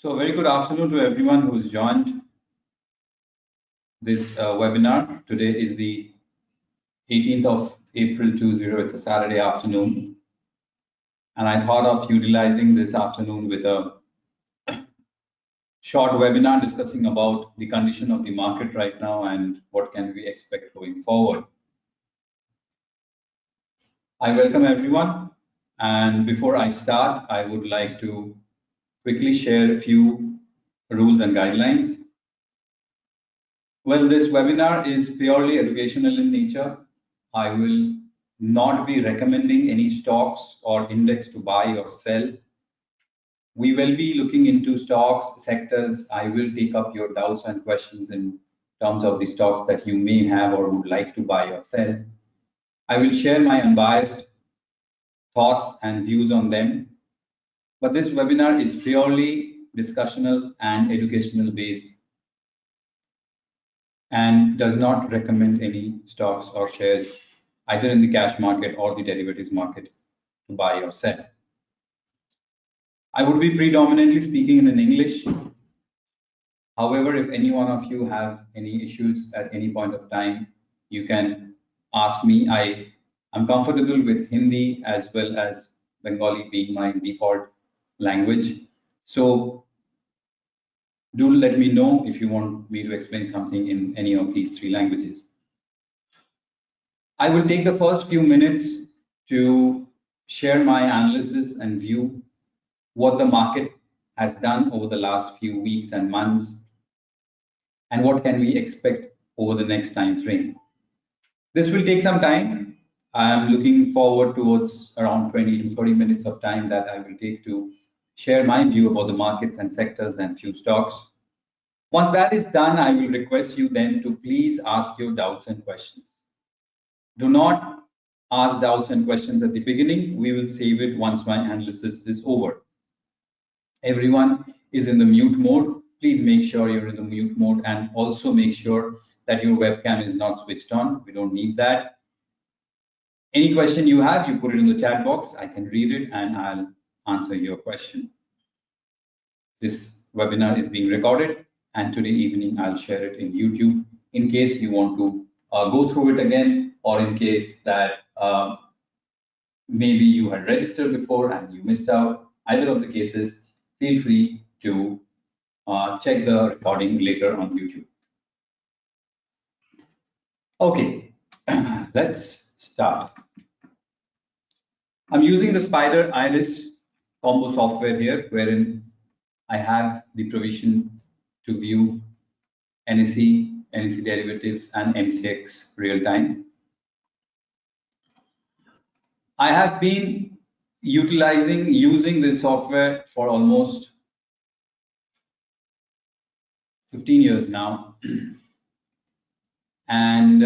So a very good afternoon to everyone who's joined this webinar. Today is the 18th of April 20. It's a Saturday afternoon. And I thought of utilizing this afternoon with a short webinar discussing about the condition of the market right now and what can we expect going forward. I welcome everyone. And before I start, I would like to quickly share a few rules and guidelines. Well, this webinar is purely educational in nature. I will not be recommending any stocks or index to buy or sell. We will be looking into stocks, sectors. I will take up your doubts and questions in terms of the stocks that you may have or would like to buy or sell. I will share my unbiased thoughts and views on them. But this webinar is purely discussional and educational based, and does not recommend any stocks or shares either in the cash market or the derivatives market to buy or sell. I would be predominantly speaking in English. However, if any one of you have any issues at any point of time, you can ask me. I'm comfortable with Hindi as well as Bengali being my default language. So do let me know if you want me to explain something in any of these three languages. I will take the first few minutes to share my analysis and view what the market has done over the last few weeks and months, and what can we expect over the next time frame. This will take some time. I am looking forward towards around 20 to 30 minutes of time that I will take to share my view about the markets and sectors and few stocks. Once that is done, I will request you then to please ask your doubts and questions. Do not ask doubts and questions at the beginning. We will save it once my analysis is over. Everyone is in the mute mode. Please make sure you're in the mute mode, and also make sure that your webcam is not switched on. We don't need that. Any question you have, you put it in the chat box. I can read it and I'll answer your question. This webinar is being recorded, and today evening I'll share it in YouTube in case you want to go through it again, or in case that maybe you had registered before and you missed out. Either of the cases, feel free to check the recording later on YouTube. Okay, let's start. I'm using the Spider Iris combo software here, wherein I have the provision to view NSE, NSE derivatives, and MCX real time. I have been using this software for almost 15 years now. And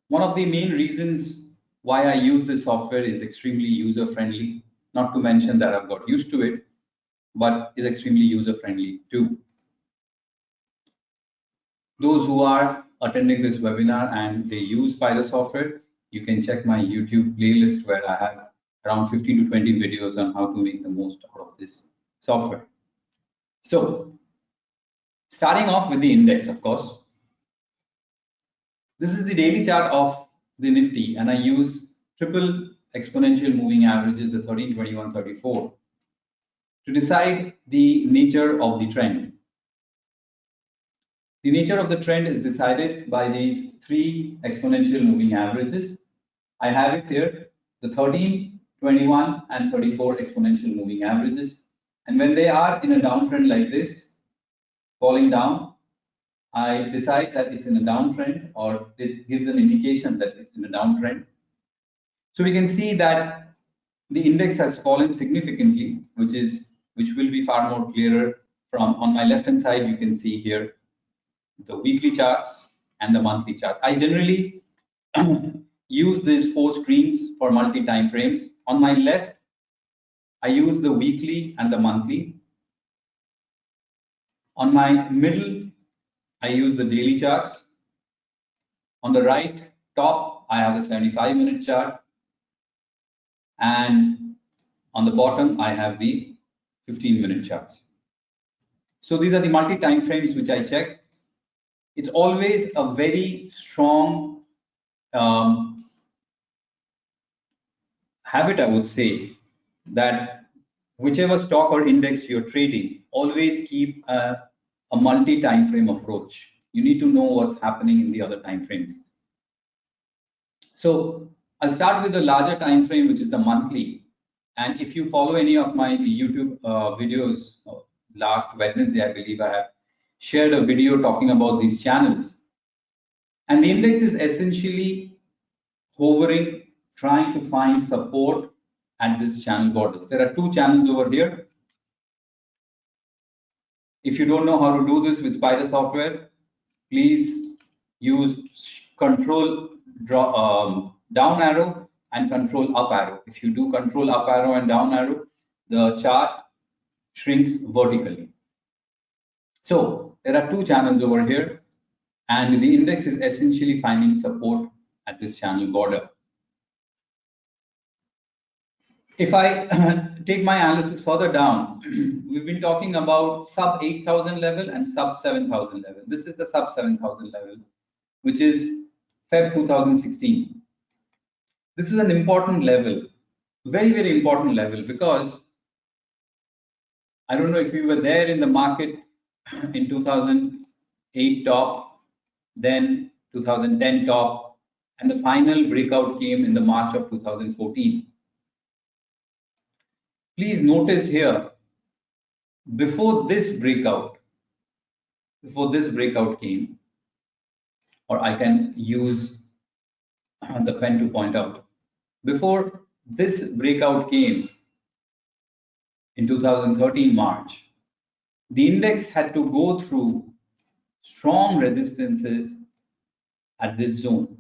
one of the main reasons why I use this software is extremely user-friendly, not to mention that I've got used to it, but is extremely user-friendly too. Those who are attending this webinar and they use Spider software, you can check my YouTube playlist where I have around 15 to 20 videos on how to make the most out of this software. So, starting off with the index, of course. This is the daily chart of the Nifty, and I use triple exponential moving averages, the 13, 21, 34, to decide the nature of the trend. The nature of the trend is decided by these three exponential moving averages. I have it here, the 13, 21, and 34 exponential moving averages. And when they are in a downtrend like this, falling down, I decide that it's in a downtrend, or it gives an indication that it's in a downtrend. So we can see that the index has fallen significantly, which will be far more clearer from on my left hand side. You can see here the weekly charts and the monthly charts. I generally use these four screens for multi time frames. On my left, I use the weekly and the monthly. On my middle, I use the daily charts. On the right top, I have the 75-minute chart. And on the bottom, I have the 15-minute charts. So these are the multi time frames which I check. It's always a very strong habit, I would say, that whichever stock or index you're trading, always keep a multi time frame approach. You need to know what's happening in the other time frames. So I'll start with the larger time frame, which is the monthly. And if you follow any of my YouTube videos, last Wednesday, I believe I have shared a video talking about these channels. And the index is essentially hovering, trying to find support at this channel borders. There are two channels over here. If you don't know how to do this with Spider software, please use control down arrow and control up arrow. If you do control up arrow and down arrow, the chart shrinks vertically. So there are two channels over here, and the index is essentially finding support at this channel border. If I take my analysis further down, we've been talking about sub 8,000 level and sub 7,000 level. This is the sub 7,000 level, which is Feb 2016. This is an important level, very, very important level, because I don't know if you were there in the market in 2008 top, then 2010 top, and the final breakout came in the March of 2014. Please notice here, before this breakout came, or I can use the pen to point out, before this breakout came in 2013 March, the index had to go through strong resistances at this zone.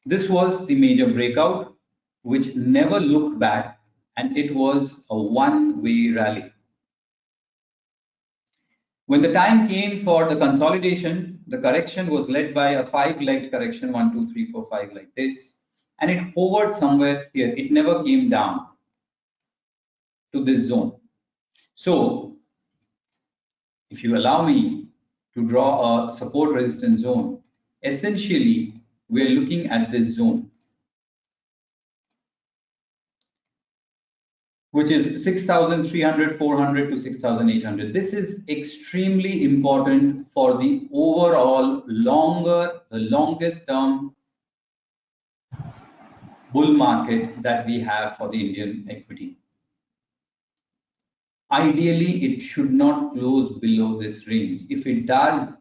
This was the major breakout, which never looked back, and it was a one-way rally. When the time came for the consolidation, the correction was led by a five-legged correction, 1, 2, 3, 4, 5, like this, and it hovered somewhere here. It never came down to this zone. So if you allow me to draw a support resistance zone, essentially we are looking at this zone, which is 6,300, 400 to 6,800. This is extremely important for the overall the longest term bull market that we have for the Indian equity. Ideally, it should not close below this range. If it does,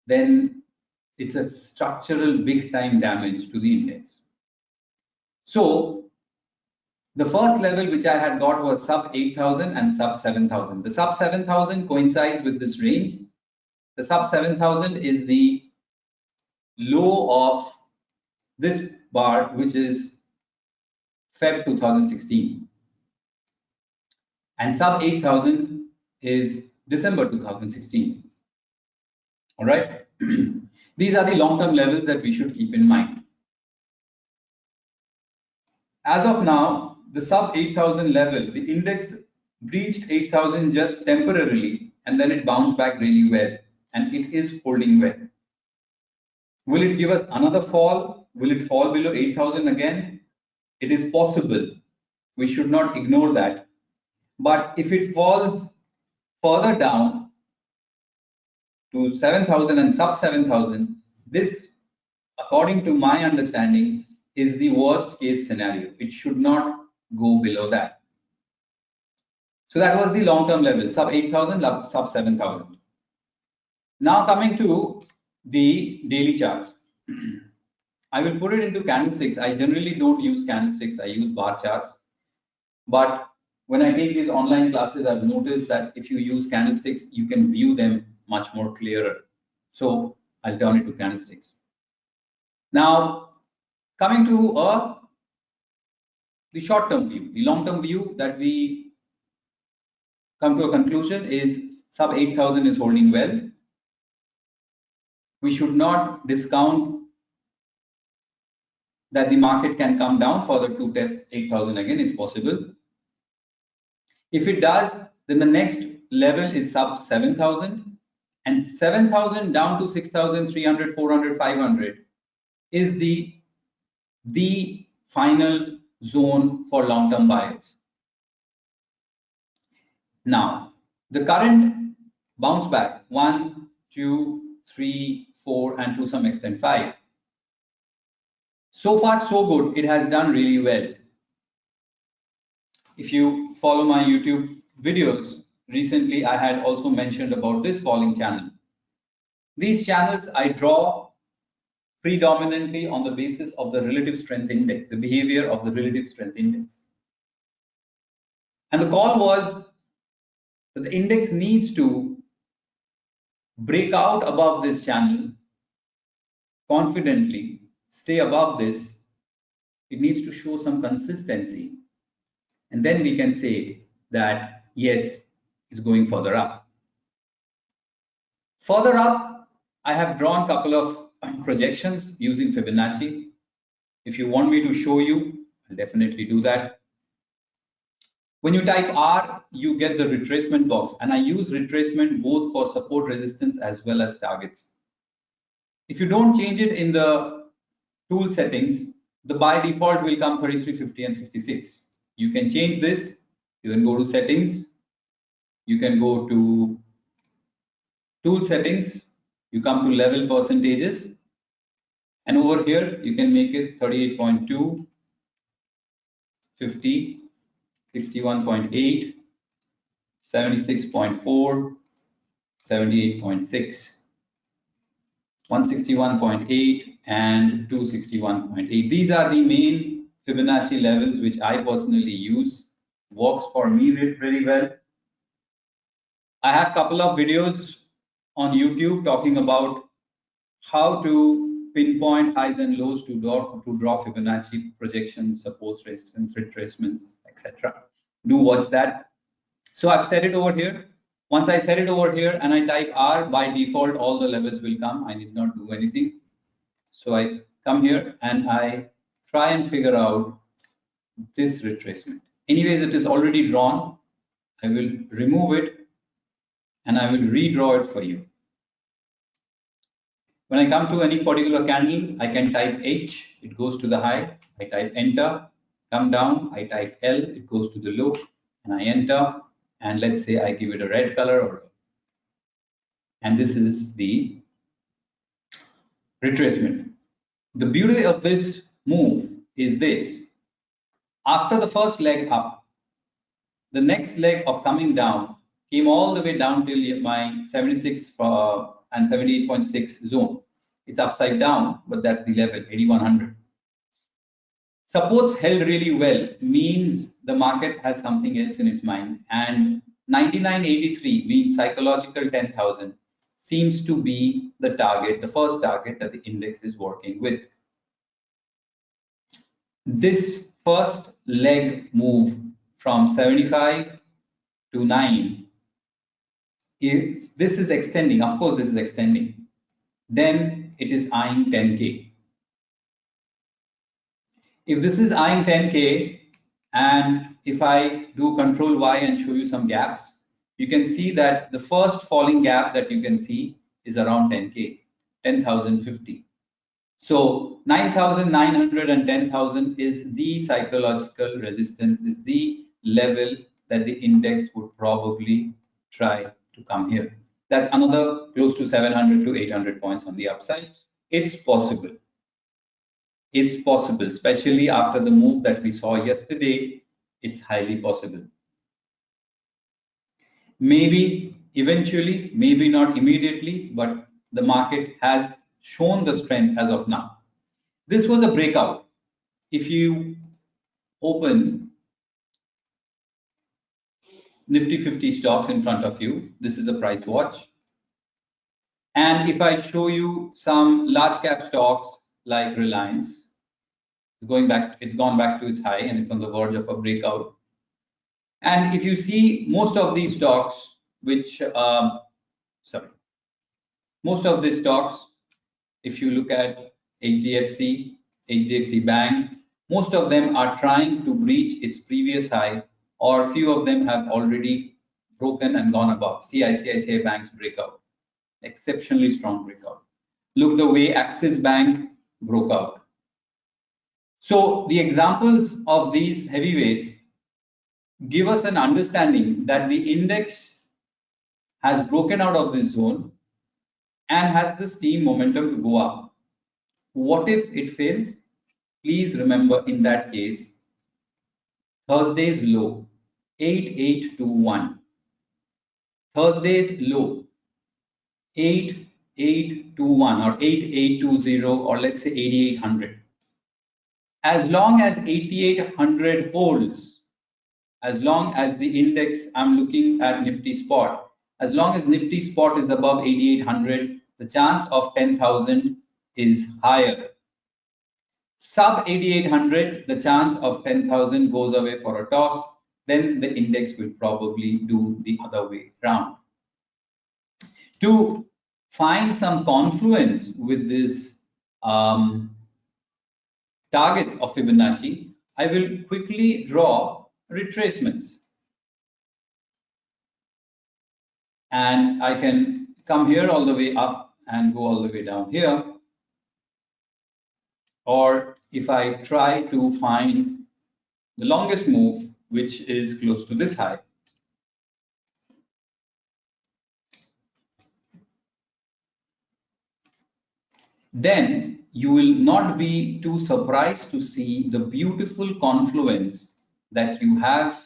then it's a structural big time damage to the index. So the first level which I had got was sub 8,000 and sub 7,000. The sub 7,000 coincides with this range. The sub 7,000 is the low of this bar, which is Feb 2016. And sub 8,000 is December 2016. All right. These are the long-term levels that we should keep in mind. As of now, the sub 8,000 level, the index breached 8,000 just temporarily, and then it bounced back really well, and it is holding well. Will it give us another fall? Will it fall below 8,000 again? It is possible. We should not ignore that. But if it falls further down to 7,000 and sub 7,000, this, according to my understanding, is the worst case scenario. It should not go below that. So that was the long-term level, sub 8,000, sub 7,000. Now coming to the daily charts. I will put it into candlesticks. I generally don't use candlesticks. I use bar charts. But when I take these online classes, I've noticed that if you use candlesticks, you can view them much more clearer. So I'll turn it to candlesticks. Now, coming to the short-term view, the long-term view that we come to a conclusion is sub 8,000 is holding well. We should not discount that the market can come down further to test 8,000 again. It's possible. If it does, then the next level is sub 7,000, and 7,000 down to 6,300, 400, 500 is the final zone for long-term buyers. Now, the current bounce back 1, 2, 3, 4, and to some extent 5. So far, so good. It has done really well. If you follow my YouTube videos, recently I had also mentioned about this falling channel. These channels I draw predominantly on the basis of the relative strength index, the behavior of the relative strength index. And the call was that the index needs to break out above this channel confidently, stay above this. It needs to show some consistency. And then we can say that, yes, it's going further up. Further up, I have drawn a couple of projections using Fibonacci. If you want me to show you, I'll definitely do that. When you type R, you get the retracement box, and I use retracement both for support, resistance, as well as targets. If you don't change it in the tool settings, the by default will come 33, 50, and 66. You can change this. You can go to settings. You can go to tool settings. You come to level percentages. And over here, you can make it 38.2, 50, 61.8, 76.4, 78.6, 161.8, and 261.8. These are the main Fibonacci levels which I personally use. Works for me really well. I have a couple of videos on YouTube talking about how to pinpoint highs and lows to draw Fibonacci projections, supports, resistance, retracements, etc. Do watch that. So I've set it over here. Once I set it over here and I type R, by default, all the levels will come. I need not do anything. So I come here and I try and figure out this retracement. Anyways, it is already drawn. I will remove it and I will redraw it for you. When I come to any particular candle, I can type H, it goes to the high. I type enter, come down, I type L, it goes to the low, and I enter. And let's say I give it a red color, and this is the retracement. The beauty of this move is this. After the first leg up, the next leg of coming down came all the way down till my 76 and 78.6 zone. It's upside down, but that's the level, 8100. Supports held really well, means the market has something else in its mind. And 9983 means psychological 10,000 seems to be the target, the first target that the index is working with. This first leg move from 75 to 9, if this is extending, of course this is extending, then it is eyeing 10K. If this is eyeing 10K, and if I do Control Y and show you some gaps, you can see that the first falling gap that you can see is around 10K, 10,050. So 9,900 and 10,000 is the psychological resistance, is the level that the index would probably try to come here. That's another close to 700 to 800 points on the upside. It's possible. It's possible, especially after the move that we saw yesterday. It's highly possible. Maybe eventually, maybe not immediately, but the market has shown the strength as of now. This was a breakout. If you open Nifty 50 stocks in front of you, this is a price watch. And if I show you some large cap stocks like Reliance, it's gone back to its high and it's on the verge of a breakout. And if you see most of these stocks, most of these stocks, if you look at HDFC Bank, most of them are trying to breach its previous high, or few of them have already broken and gone above. See ICICI Bank's breakout, exceptionally strong breakout. Look the way Axis Bank broke out. So the examples of these heavyweights give us an understanding that the index has broken out of this zone and has the steam momentum to go up. What if it fails? Please remember, in that case, Thursday's low, 8821. Thursday's low, 8821 or 8820, or let's say 8800. As long as 8800 holds, as long as the index, I'm looking at Nifty spot, as long as Nifty spot is above 8800, the chance of 10,000 is higher. Sub 8800, the chance of 10,000 goes away for a toss. Then the index will probably do the other way around. To find some confluence with this targets of Fibonacci, I will quickly draw retracements. And I can come here all the way up and go all the way down here. Or if I try to find the longest move, which is close to this high, then you will not be too surprised to see the beautiful confluence that you have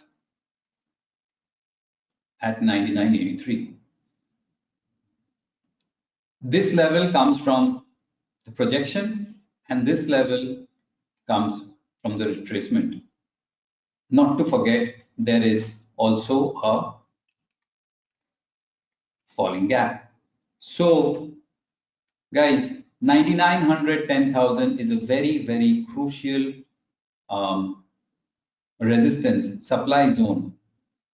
at 99.83. This level comes from the projection, and this level comes from the retracement. Not to forget, there is also a falling gap. So, guys, 9900, 10,000 is a very, very crucial resistance supply zone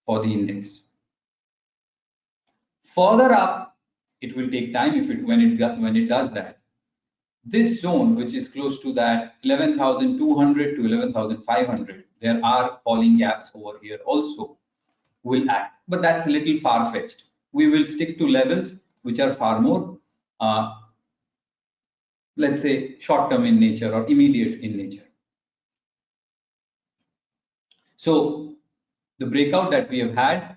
for the index. Further up, it will take time when it does that. This zone, which is close to that 11,200 to 11,500, there are falling gaps over here also, will act, but that's a little far-fetched. We will stick to levels which are far more, let's say, short-term in nature or immediate in nature. So the breakout that we have had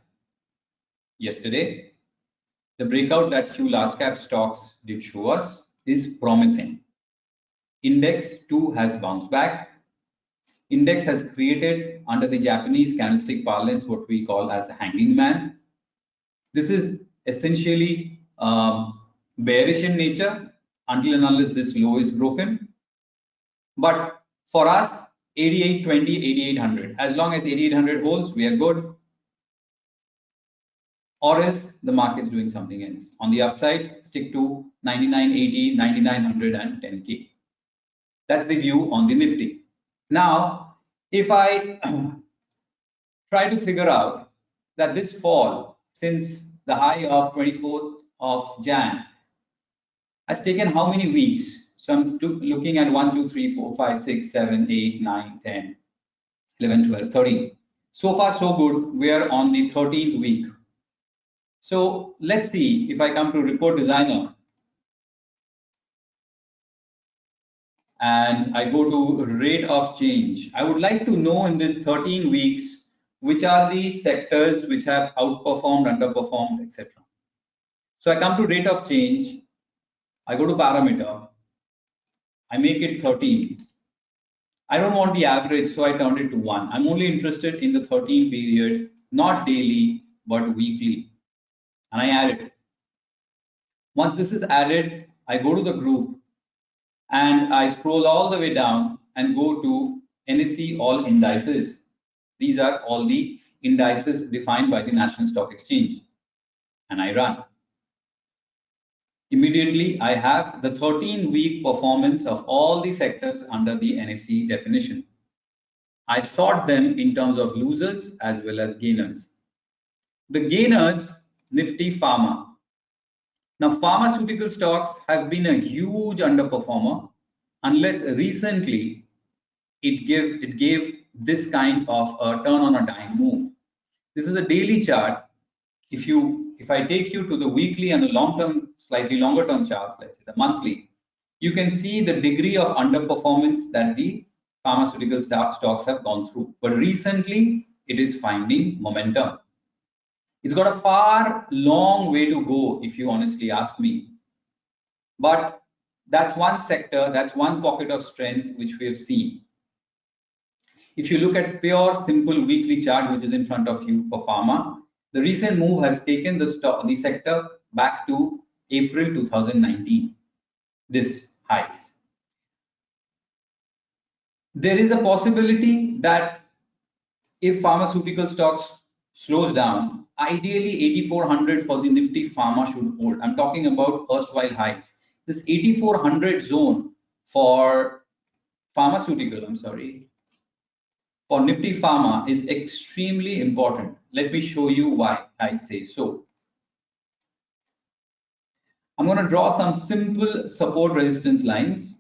yesterday, the breakout that few large cap stocks did show us, is promising. Index too has bounced back. Index has created, under the Japanese candlestick parlance, what we call as a hanging man. This is essentially bearish in nature until and unless this low is broken. But for us, 8820, 8800, as long as 8800 holds, we are good. Or else the market's doing something else. On the upside, stick to 9980, 9900 and 10K. That's the view on the Nifty. Now, if I try to figure out that this fall since the high of 24th of Jan has taken how many weeks? So I'm looking at 1, 2, 3, 4, 5, 6, 7, 8, 9, 10, 11, 12, 13. So far, so good. We are on the 13th week. So let's see if I come to report designer and I go to rate of change. I would like to know in this 13 weeks, which are the sectors which have outperformed, underperformed, etc. So I come to rate of change. I go to parameter. I make it 13. I don't want the average, so I turned it to 1. I'm only interested in the 13 period, not daily, but weekly. And I add it. Once this is added, I go to the group and I scroll all the way down and go to NSE all indices. These are all the indices defined by the National Stock Exchange. And I run. Immediately, I have the 13-week performance of all the sectors under the NSE definition. I sort them in terms of losers as well as gainers. The gainers, Nifty Pharma. Now, pharmaceutical stocks have been a huge underperformer unless recently it gave this kind of a turn on a dime move. This is a daily chart. if I take you to the weekly and the long-term, slightly longer-term charts, let's say the monthly, you can see the degree of underperformance that the pharmaceutical stocks have gone through. But recently, it is finding momentum. It's got a far long way to go, if you honestly ask me. But that's one sector, that's one pocket of strength which we have seen. If you look at pure simple weekly chart, which is in front of you for pharma, the recent move has taken the sector back to April 2019, this highs. There is a possibility that if pharmaceutical stocks slows down, ideally 8400 for the Nifty pharma should hold. I'm talking about erstwhile highs. This 8400 zone for pharmaceutical, for Nifty pharma is extremely important. Let me show you why I say so. I'm going to draw some simple support resistance lines.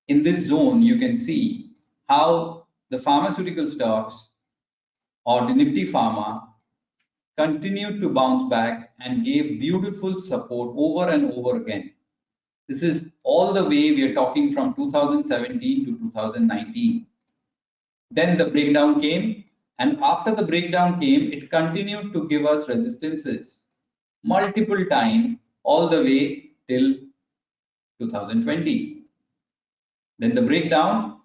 In this zone, you can see how the pharmaceutical stocks or the Nifty pharma continued to bounce back and gave beautiful support over and over again. This is all the way we are talking from 2017 to 2019. Then the breakdown came, and after the breakdown came, it continued to give us resistances multiple times all the way till 2020. Then the breakdown,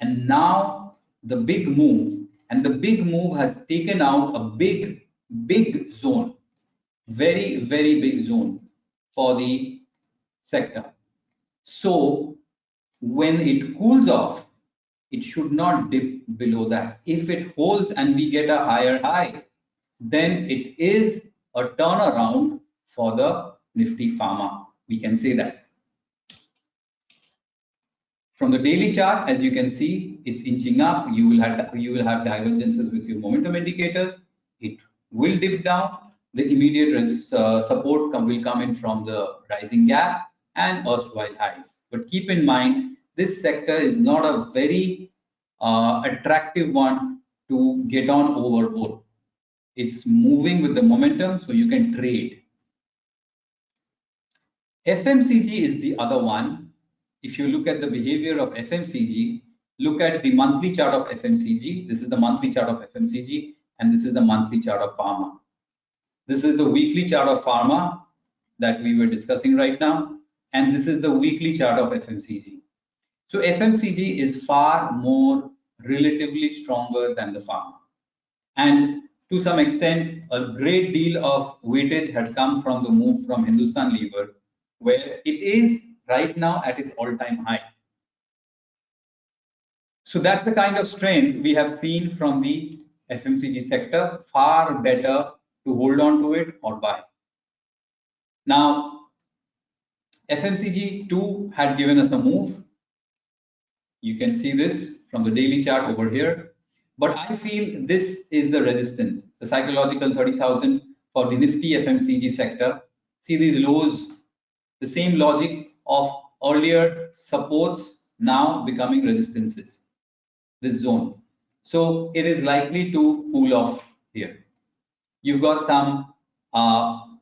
and now the big move, and the big move has taken out a big zone, very big zone for the sector. So when it cools off, it should not dip below that. If it holds and we get a higher high, then it is a turnaround for the Nifty pharma. We can say that. From the daily chart, as you can see, it's inching up. You will have divergences with your momentum indicators. It will dip down. The immediate support will come in from the rising gap and erstwhile highs. But keep in mind, this sector is not a very attractive one to get on overboard. It's moving with the momentum, so you can trade. FMCG is the other one. If you look at the behavior of FMCG, look at the monthly chart of FMCG. This is the monthly chart of FMCG, and this is the monthly chart of pharma. This is the weekly chart of pharma that we were discussing right now, and this is the weekly chart of FMCG. So FMCG is far more relatively stronger than the pharma. And to some extent, a great deal of weightage had come from the move from Hindustan Lever, where it is right now at its all-time high. So that's the kind of strength we have seen from the FMCG sector. Far better to hold on to it or buy. Now, FMCG too had given us a move. You can see this from the daily chart over here. But I feel this is the resistance, the psychological 30,000 for the Nifty FMCG sector. See these lows, the same logic of earlier supports now becoming resistances, this zone. So it is likely to cool off here. You've got some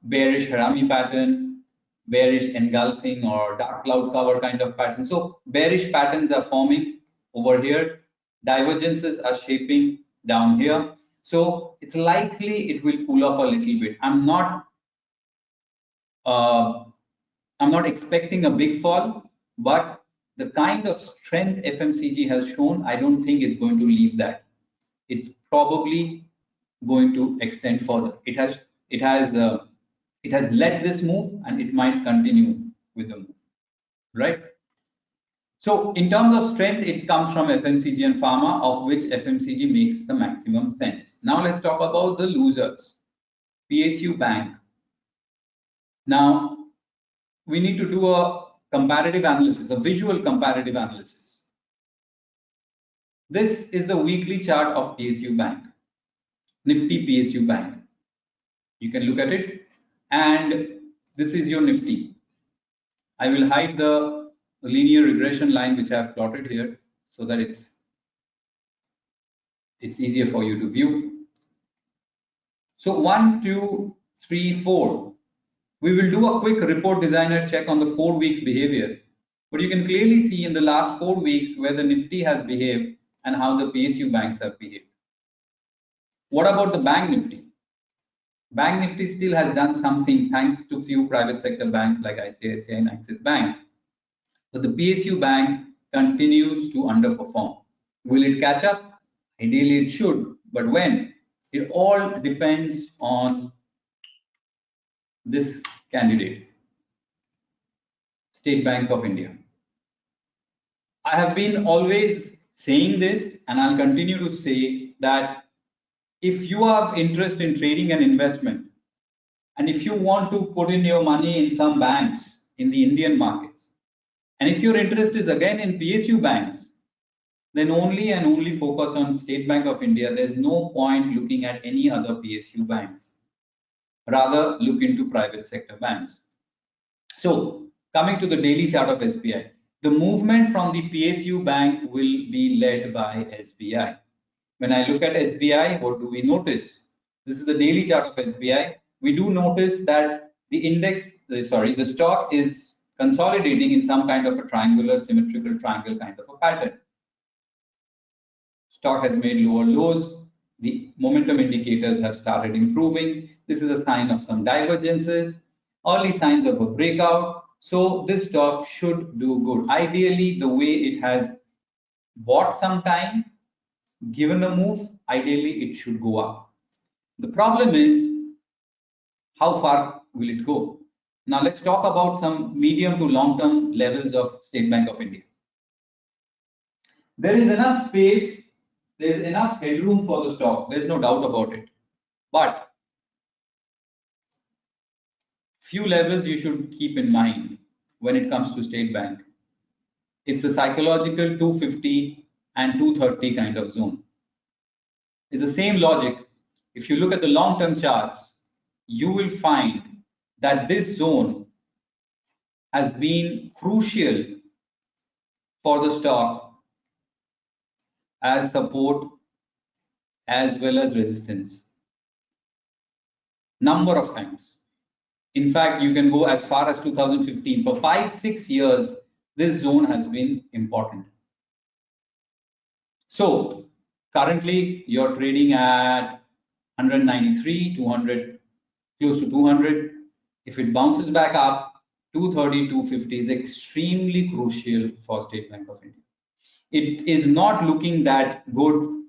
bearish Harami pattern, bearish engulfing or dark cloud cover kind of pattern. So bearish patterns are forming over here. Divergences are shaping down here. So it's likely it will cool off a little bit. I'm not expecting a big fall, but the kind of strength FMCG has shown, I don't think it's going to leave that. It's probably going to extend further. It has led this move, and it might continue with the move, right? So in terms of strength, it comes from FMCG and pharma, of which FMCG makes the maximum sense. Now let's talk about the losers. PSU Bank. Now we need to do a comparative analysis, a visual comparative analysis. This is the weekly chart of PSU Bank, Nifty PSU Bank. You can look at it, and this is your Nifty. I will hide the linear regression line which I have plotted here so that it's easier for you to view. So 1, 2, 3, 4. We will do a quick report designer check on the 4 weeks behavior. But you can clearly see in the last 4 weeks where the Nifty has behaved and how the PSU banks have behaved. What about the Bank Nifty? Bank Nifty still has done something thanks to few private sector banks like ICICI and Axis Bank. But the PSU bank continues to underperform. Will it catch up? Ideally it should, but when? It all depends on this candidate, State Bank of India. I have been always saying this, and I'll continue to say that if you have interest in trading and investment, and if you want to put in your money in some banks in the Indian markets, and if your interest is again in PSU banks, then only and only focus on State Bank of India. There's no point looking at any other PSU banks. Rather, look into private sector banks. So, coming to the daily chart of SBI, the movement from the PSU bank will be led by SBI. When I look at SBI, what do we notice? This is the daily chart of SBI. We do notice that the stock is consolidating in some kind of a triangular, symmetrical triangle kind of a pattern. Stock has made lower lows. The momentum indicators have started improving. This is a sign of some divergences, early signs of a breakout. So this stock should do good. Ideally, the way it has bought some time, given a move, ideally it should go up. The problem is, how far will it go? Now let's talk about some medium to long-term levels of State Bank of India. There is enough space, there is enough headroom for the stock, there's no doubt about it. But few levels you should keep in mind when it comes to State Bank. It's a psychological 250 and 230 kind of zone. It's the same logic. If you look at the long-term charts, you will find that this zone has been crucial for the stock as support as well as resistance. Number of times. In fact, you can go as far as 2015. For 5-6 years, this zone has been important. So currently you're trading at 193, 200, close to 200. If it bounces back up, 230, 250 is extremely crucial for State Bank of India. It is not looking that good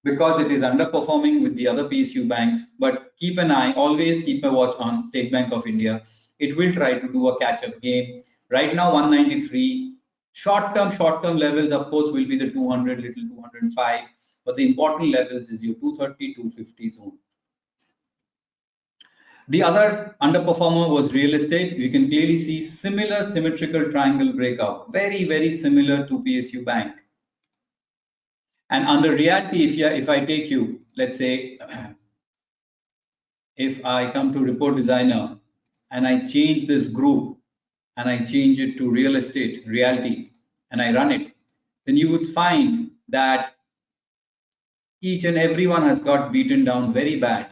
because it is underperforming with the other PSU banks, but keep an eye, always keep a watch on State Bank of India. It will try to do a catch-up game. Right now, 193. Short-term levels, of course, will be the 200, little 205. But the important levels is your 230, 250 zone. The other underperformer was real estate. You can clearly see similar symmetrical triangle breakout, very, very similar to PSU Bank. And under reality, if I take you, let's say, if I come to report designer and I change this group and I change it to real estate, reality, and I run it, then you would find that each and everyone has got beaten down very bad.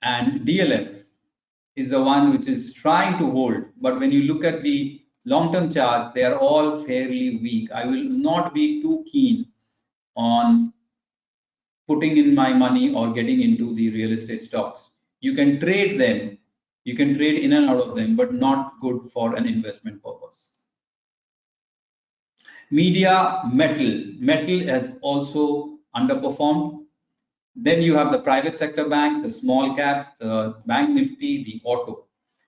And DLF is the one which is trying to hold. But when you look at the long-term charts, they are all fairly weak. I will not be too keen on putting in my money or getting into the real estate stocks. You can trade them, you can trade in and out of them, but not good for an investment purpose. Media, metal has also underperformed. Then you have the private sector banks, the small caps, the Bank Nifty, the auto.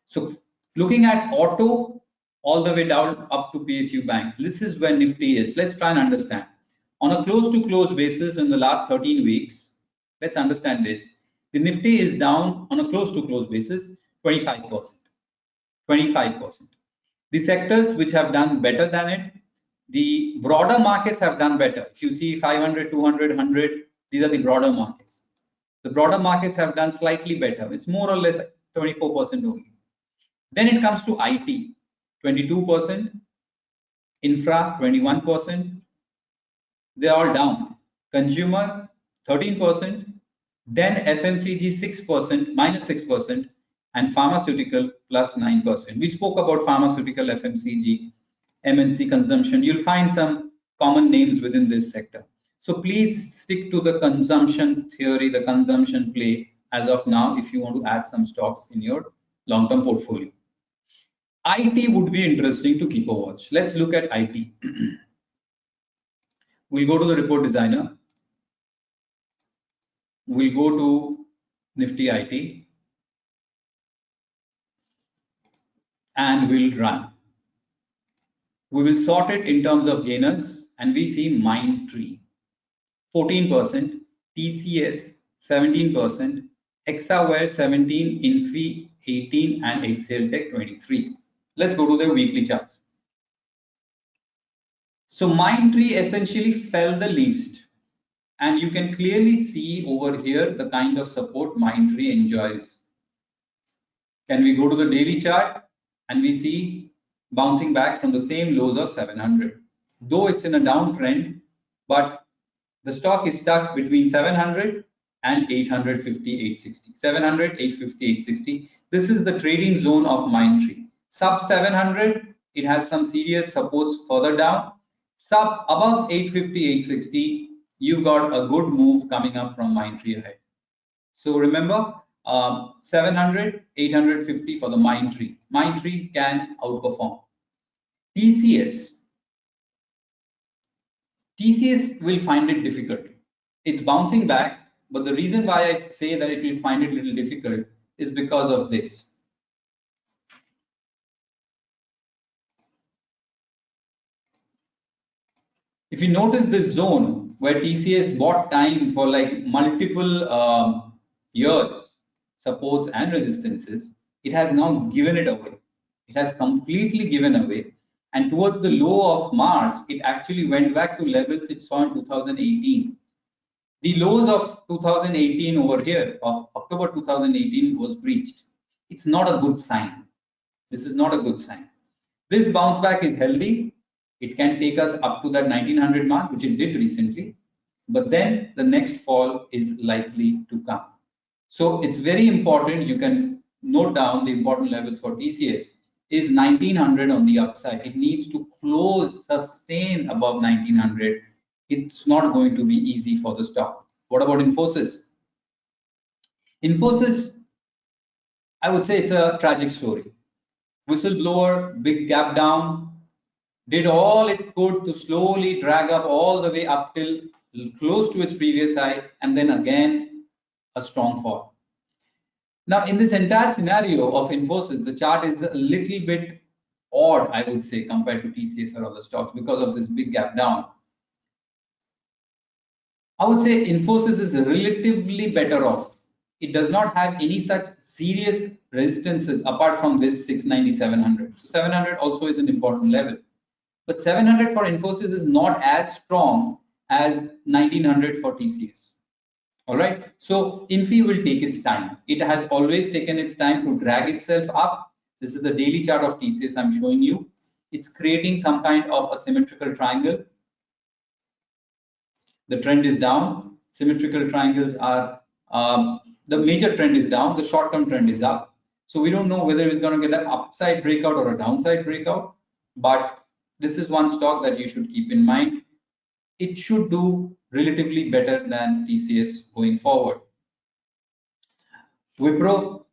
So looking at auto all the way down up to PSU Bank, this is where Nifty is. Let's try and understand. On a close-to-close basis in the last 13 weeks, let's understand this. The Nifty is down on a close-to-close basis, 25%. 25%. The sectors which have done better than it, the broader markets have done better. If you see 500, 200, 100, these are the broader markets. The broader markets have done slightly better. It's more or less 24% only. Then it comes to IT, 22%, infra, 21%. They are all down. Consumer, 13%, Then FMCG 6%, minus 6%, and pharmaceutical plus 9%. We spoke about pharmaceutical, FMCG, MNC consumption. You'll find some common names within this sector. So please stick to the consumption theory, the consumption play as of now if you want to add some stocks in your long-term portfolio. IT would be interesting to keep a watch. Let's look at IT. We'll go to the report designer. We'll go to Nifty IT and we'll run. We will sort it in terms of gainers and we see Mindtree 14%, TCS 17%, Hexaware 17%, Infi 18%, and Exceltech 23%. Let's go to the weekly charts. So Mindtree essentially fell the least. And you can clearly see over here the kind of support Mindtree enjoys. Can we go to the daily chart and we see bouncing back from the same lows of 700. Though it's in a downtrend, but the stock is stuck between 700 and 850, 860. 700, 850, 860. This is the trading zone of Mindtree. Sub 700, it has some serious supports further down. Sub above 850, 860, you've got a good move coming up from Mindtree ahead. So remember, 700, 850 for the Mindtree. Mindtree can outperform. TCS will find it difficult. It's bouncing back, but the reason why I say that it will find it a little difficult is because of this. If you notice this zone where TCS bought time for like multiple years, supports and resistances, it has now given it away. It has completely given away. And towards the low of March, it actually went back to levels it saw in 2018. The lows of 2018 over here, of October 2018, was breached. It's not a good sign. This is not a good sign. This bounce back is healthy. It can take us up to that 1900 mark, which it did recently. But then the next fall is likely to come. So it's very important. You can note down the important levels for TCS is 1900 on the upside. It needs to close, sustain above 1900. It's not going to be easy for the stock. What about Infosys? Infosys, I would say it's a tragic story. Whistleblower, big gap down, did all it could to slowly drag up all the way up till close to its previous high, and then again a strong fall. Now, in this entire scenario of Infosys, the chart is a little bit odd, I would say, compared to TCS or other stocks because of this big gap down. I would say Infosys is relatively better off. It does not have any such serious resistances apart from this 690, 700. So 700 also is an important level. But 700 for Infosys is not as strong as 1900 for TCS. All right. So Infi will take its time. It has always taken its time to drag itself up. This is the daily chart of TCS I'm showing you. It's creating some kind of a symmetrical triangle. The trend is down. Symmetrical triangles are, the major trend is down. The short-term trend is up. So we don't know whether it's going to get an upside breakout or a downside breakout. But this is one stock that you should keep in mind. It should do relatively better than TCS going forward. Wipro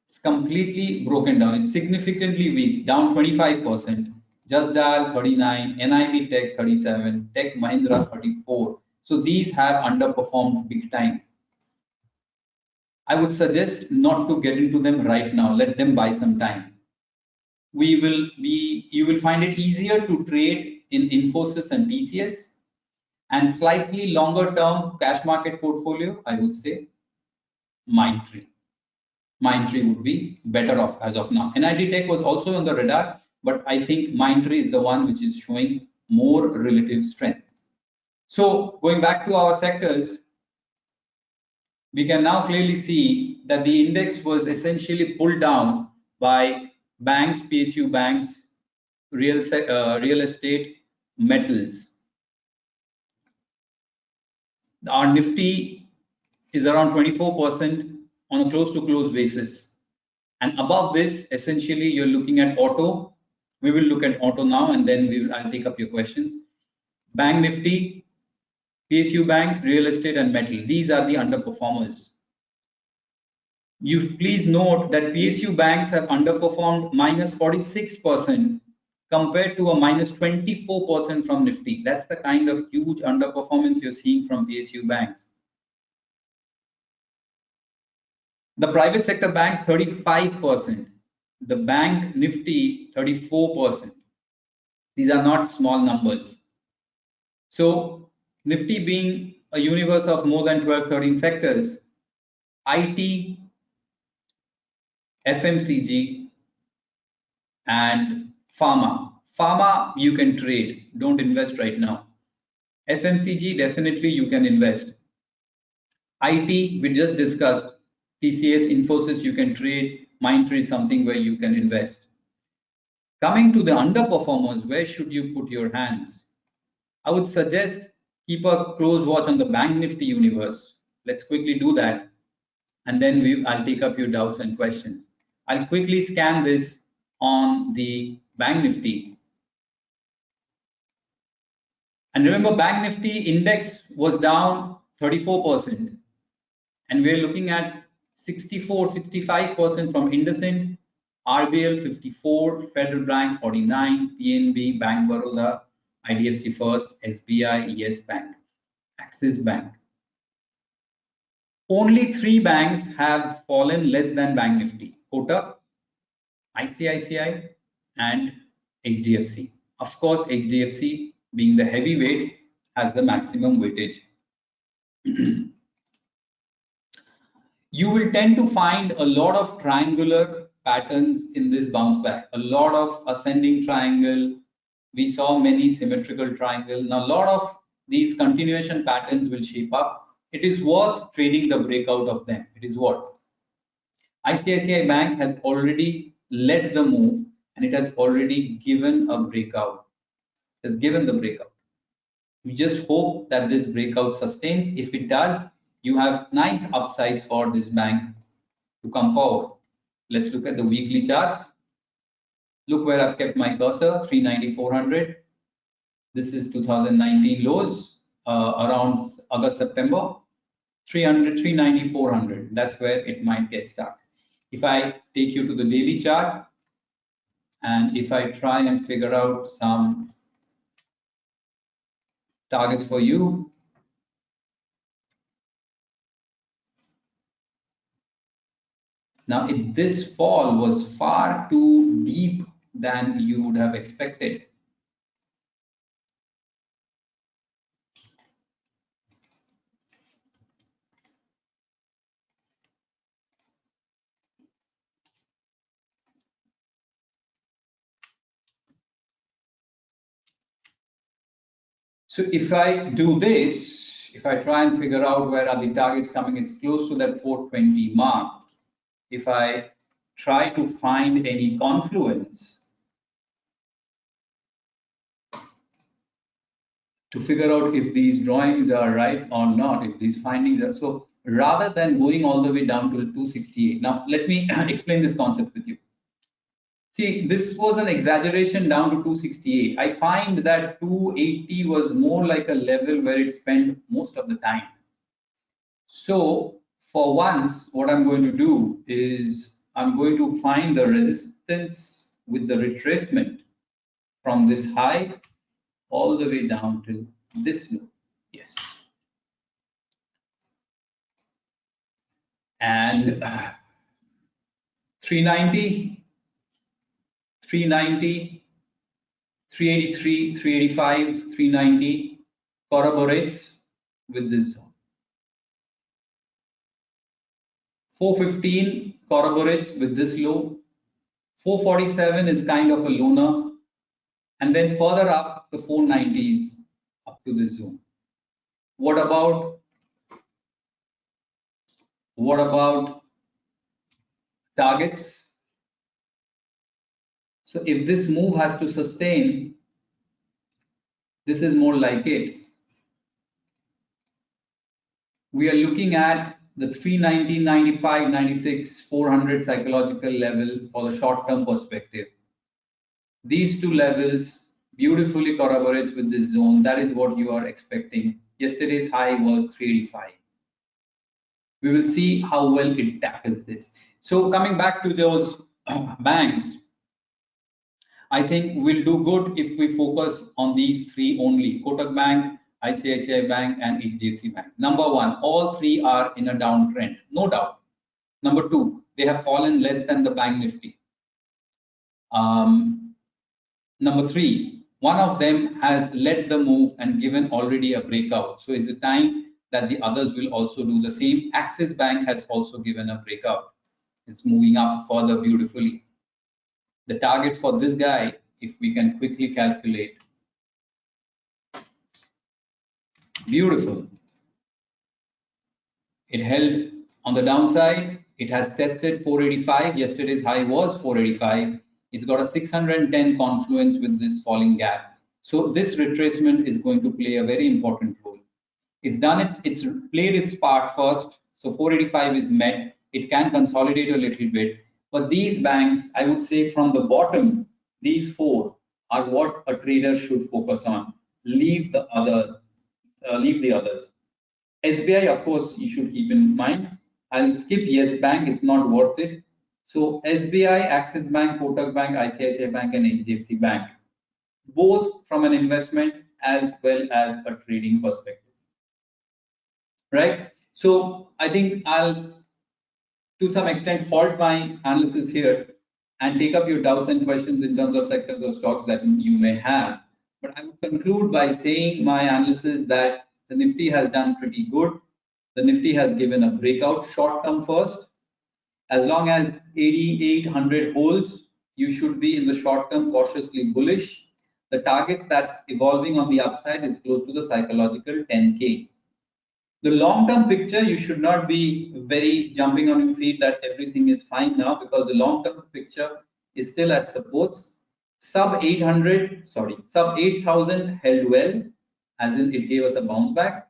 is completely broken down. It's significantly weak, down 25%. Just Dial 39, NIB Tech 37, Tech Mahindra 34. So these have underperformed big time. I would suggest not to get into them right now. Let them buy some time. You will find it easier to trade in Infosys and TCS, and slightly longer term cash market portfolio, I would say Mindtree. Mindtree would be better off as of now. NID Tech was also on the radar, but I think Mindtree is the one which is showing more relative strength. So going back to our sectors, we can now clearly see that the index was essentially pulled down by banks, PSU banks, real estate, metals. Our Nifty is around 24% on a close to close basis. And above this, essentially, you're looking at auto. We will look at auto now, and then I'll take up your questions. Bank Nifty, PSU banks, real estate, and metal. These are the underperformers. You please note that PSU banks have underperformed minus 46% compared to a minus 24% from Nifty. That's the kind of huge underperformance you're seeing from PSU banks. The private sector bank 35%. The bank Nifty 34%. These are not small numbers. So Nifty being a universe of more than 12, 13 sectors, IT, FMCG, and pharma. Pharma you can trade, don't invest right now. FMCG definitely you can invest. IT we just discussed. TCS, Infosys you can trade. Mindtree is something where you can invest. Coming to the underperformers, where should you put your hands? I would suggest keep a close watch on the Bank Nifty universe. Let's quickly do that. And then I'll take up your doubts and questions. I'll quickly scan this on the Bank Nifty. And remember, Bank Nifty index was down 34%. And we're looking at 64, 65% from IndusInd, RBL 54, Federal Bank 49, PNB, Bank Baroda, IDFC First, SBI, Yes Bank, Axis Bank. Only 3 banks have fallen less than Bank Nifty: Kotak, ICICI, and HDFC. Of course, HDFC being the heavyweight has the maximum weightage. You will tend to find a lot of triangular patterns in this bounce back, a lot of ascending triangle. We saw many symmetrical triangle. Now, a lot of these continuation patterns will shape up. It is worth trading the breakout of them. It is worth. ICICI Bank has already led the move and it has already given a breakout. It has given the breakout. We just hope that this breakout sustains. If it does, you have nice upsides for this bank to come forward. Let's look at the weekly charts. Look where I've kept my cursor, 390, 400. This is 2019 lows around August, September. 300, 390, 400. That's where it might get stuck. If I take you to the daily chart and if I try and figure out some targets for you, now, this fall was far too deep than you would have expected. So if I do this, if I try and figure out where are the targets coming, it's close to that 420 mark. If I try to find any confluence to figure out if these drawings are right or not, if these findings are, so rather than going all the way down to 268. Now, let me explain this concept with you. See, this was an exaggeration down to 268. I find that 280 was more like a level where it spent most of the time. So for once, what I'm going to do is I'm going to find the resistance with the retracement from this high all the way down to this low. Yes. And 390, 390, 383, 385, 390 corroborates with this zone. 415 corroborates with this low. 447 is kind of a loner. And then further up, the 490s up to this zone. What about targets? So if this move has to sustain, this is more like it. we are looking at the 390, 95, 96, 400 psychological level for the short-term perspective. These two levels beautifully corroborates with this zone. That is what you are expecting. Yesterday's high was 385. We will see how well it tackles this. So coming back to those banks, I think we'll do good if we focus on these three only: Kotak Bank, ICICI Bank, and HDFC Bank. Number one, all three are in a downtrend, no doubt. Number two, they have fallen less than the Bank Nifty. Number three, one of them has led the move and given already a breakout. So it's a time that the others will also do the same. Axis Bank has also given a breakout. It's moving up further beautifully. The target for this guy, if we can quickly calculate, beautiful. It held on the downside. It has tested 485. Yesterday's high was 485. It's got a 610 confluence with this falling gap. So this retracement is going to play a very important role. It's played its part first. So 485 is met. It can consolidate a little bit. But these banks, I would say from the bottom, these four are what a trader should focus on. Leave the others. SBI, of course, you should keep in mind. I'll skip Yes Bank, it's not worth it. So SBI, Axis Bank, Kotak Bank, ICICI Bank, and HDFC Bank, both from an investment as well as a trading perspective. Right? So I think I'll, to some extent, halt my analysis here and take up your doubts and questions in terms of sectors or stocks that you may have. But I would conclude by saying my analysis that the Nifty has done pretty good. The Nifty has given a breakout short term first. As long as 8,800 holds, you should be in the short term cautiously bullish. The target that's evolving on the upside is close to the psychological 10K. The long-term picture, you should not be very jumping on your feet that everything is fine now, because the long-term picture is still at supports. Sub 800, sorry, sub 8,000 held well, as in it gave us a bounce back.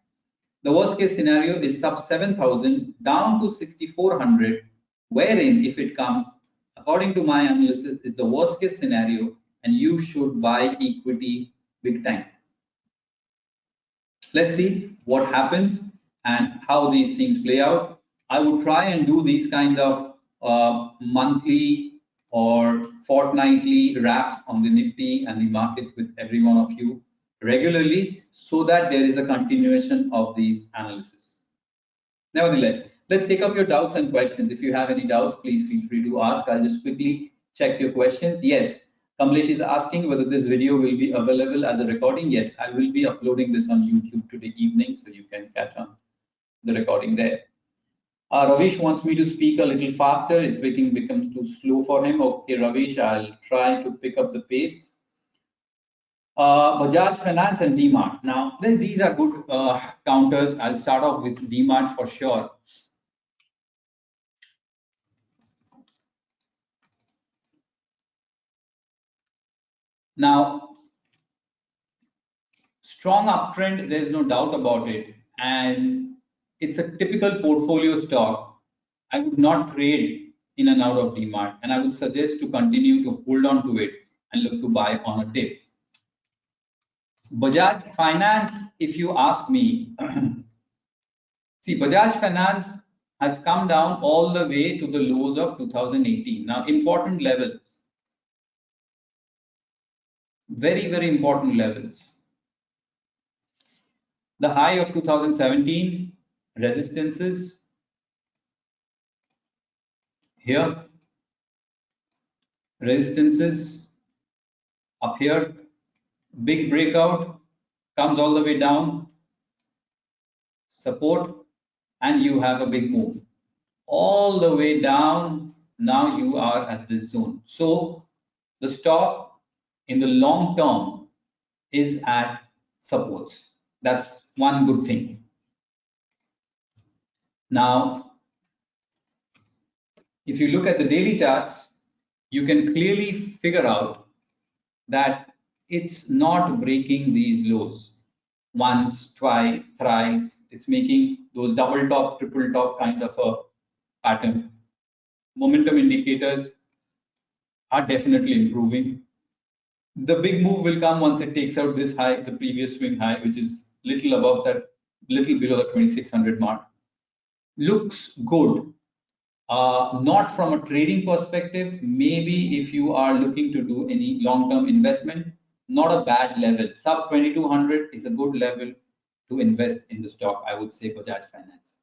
The worst case scenario is sub 7,000 down to 6,400, wherein if it comes, according to my analysis, is the worst case scenario, and you should buy equity big time. Let's see what happens and how these things play out. I would try and do these kind of monthly or fortnightly wraps on the Nifty and the markets with every one of you regularly, so that there is a continuation of these analysis. Nevertheless, let's take up your doubts and questions. If you have any doubts, please feel free to ask. I'll just quickly check your questions. Yes, Kamlesh is asking whether this video will be available as a recording. Yes, I will be uploading this on YouTube today evening, so you can catch on the recording there. Ravish wants me to speak a little faster. It's becomes too slow for him. Okay, Ravish, I'll try to pick up the pace. Bajaj Finance and DMart. Now, these are good counters. I'll start off with DMart for sure. Now, strong uptrend, there's no doubt about it. And it's a typical portfolio stock. I would not trade in and out of DMart, and I would suggest to continue to hold on to it and look to buy on a dip. Bajaj Finance, if you ask me, see, Bajaj Finance has come down all the way to the lows of 2018. Now, important levels, very, very important levels. The high of 2017, resistances here, resistances up here, big breakout, comes all the way down, support, and you have a big move all the way down. Now you are at this zone. So the stock in the long term is at supports. That's one good thing. Now, if you look at the daily charts, you can clearly figure out that it's not breaking these lows once, twice, thrice. It's making those double top, triple top kind of a pattern. Momentum indicators are definitely improving. The big move will come once it takes out this high, the previous swing high, which is little above that, little below the 2600 mark. Looks good. Not from a trading perspective. Maybe if you are looking to do any long-term investment, not a bad level. Sub 2200 is a good level to invest in the stock, I would say, Bajaj Finance.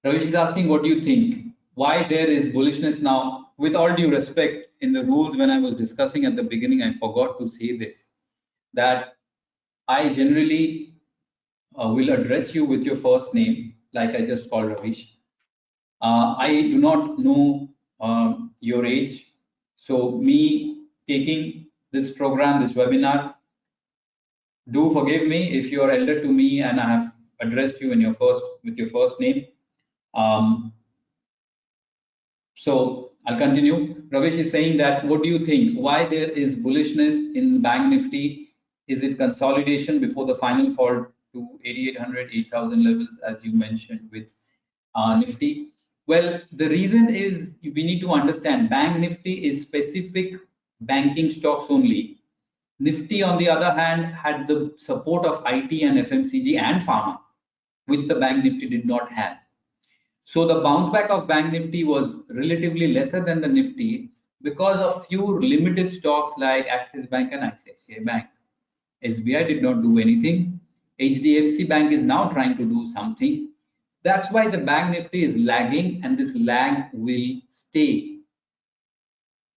Ravish is asking, what do you think? Why there is bullishness now? With all due respect, in the rules when I was discussing at the beginning, I forgot to say this, that I generally will address you with your first name, like I just called Ravish. I do not know your age, so me taking this program, this webinar, do forgive me if you are elder to me and I have addressed you in your with your first name. So I'll continue. Ravish is saying that, what do you think? Why there is bullishness in Bank Nifty? Is it consolidation before the final fall to 8,800, 8,000 levels, as you mentioned with Nifty? Well, the reason is we need to understand Bank Nifty is specific banking stocks only. Nifty, on the other hand, had the support of IT and FMCG and pharma, which the Bank Nifty did not have. So the bounce back of Bank Nifty was relatively lesser than the Nifty because of few limited stocks like Axis Bank and ICICI Bank. SBI did not do anything. HDFC Bank is now trying to do something. That's why the Bank Nifty is lagging, and this lag will stay.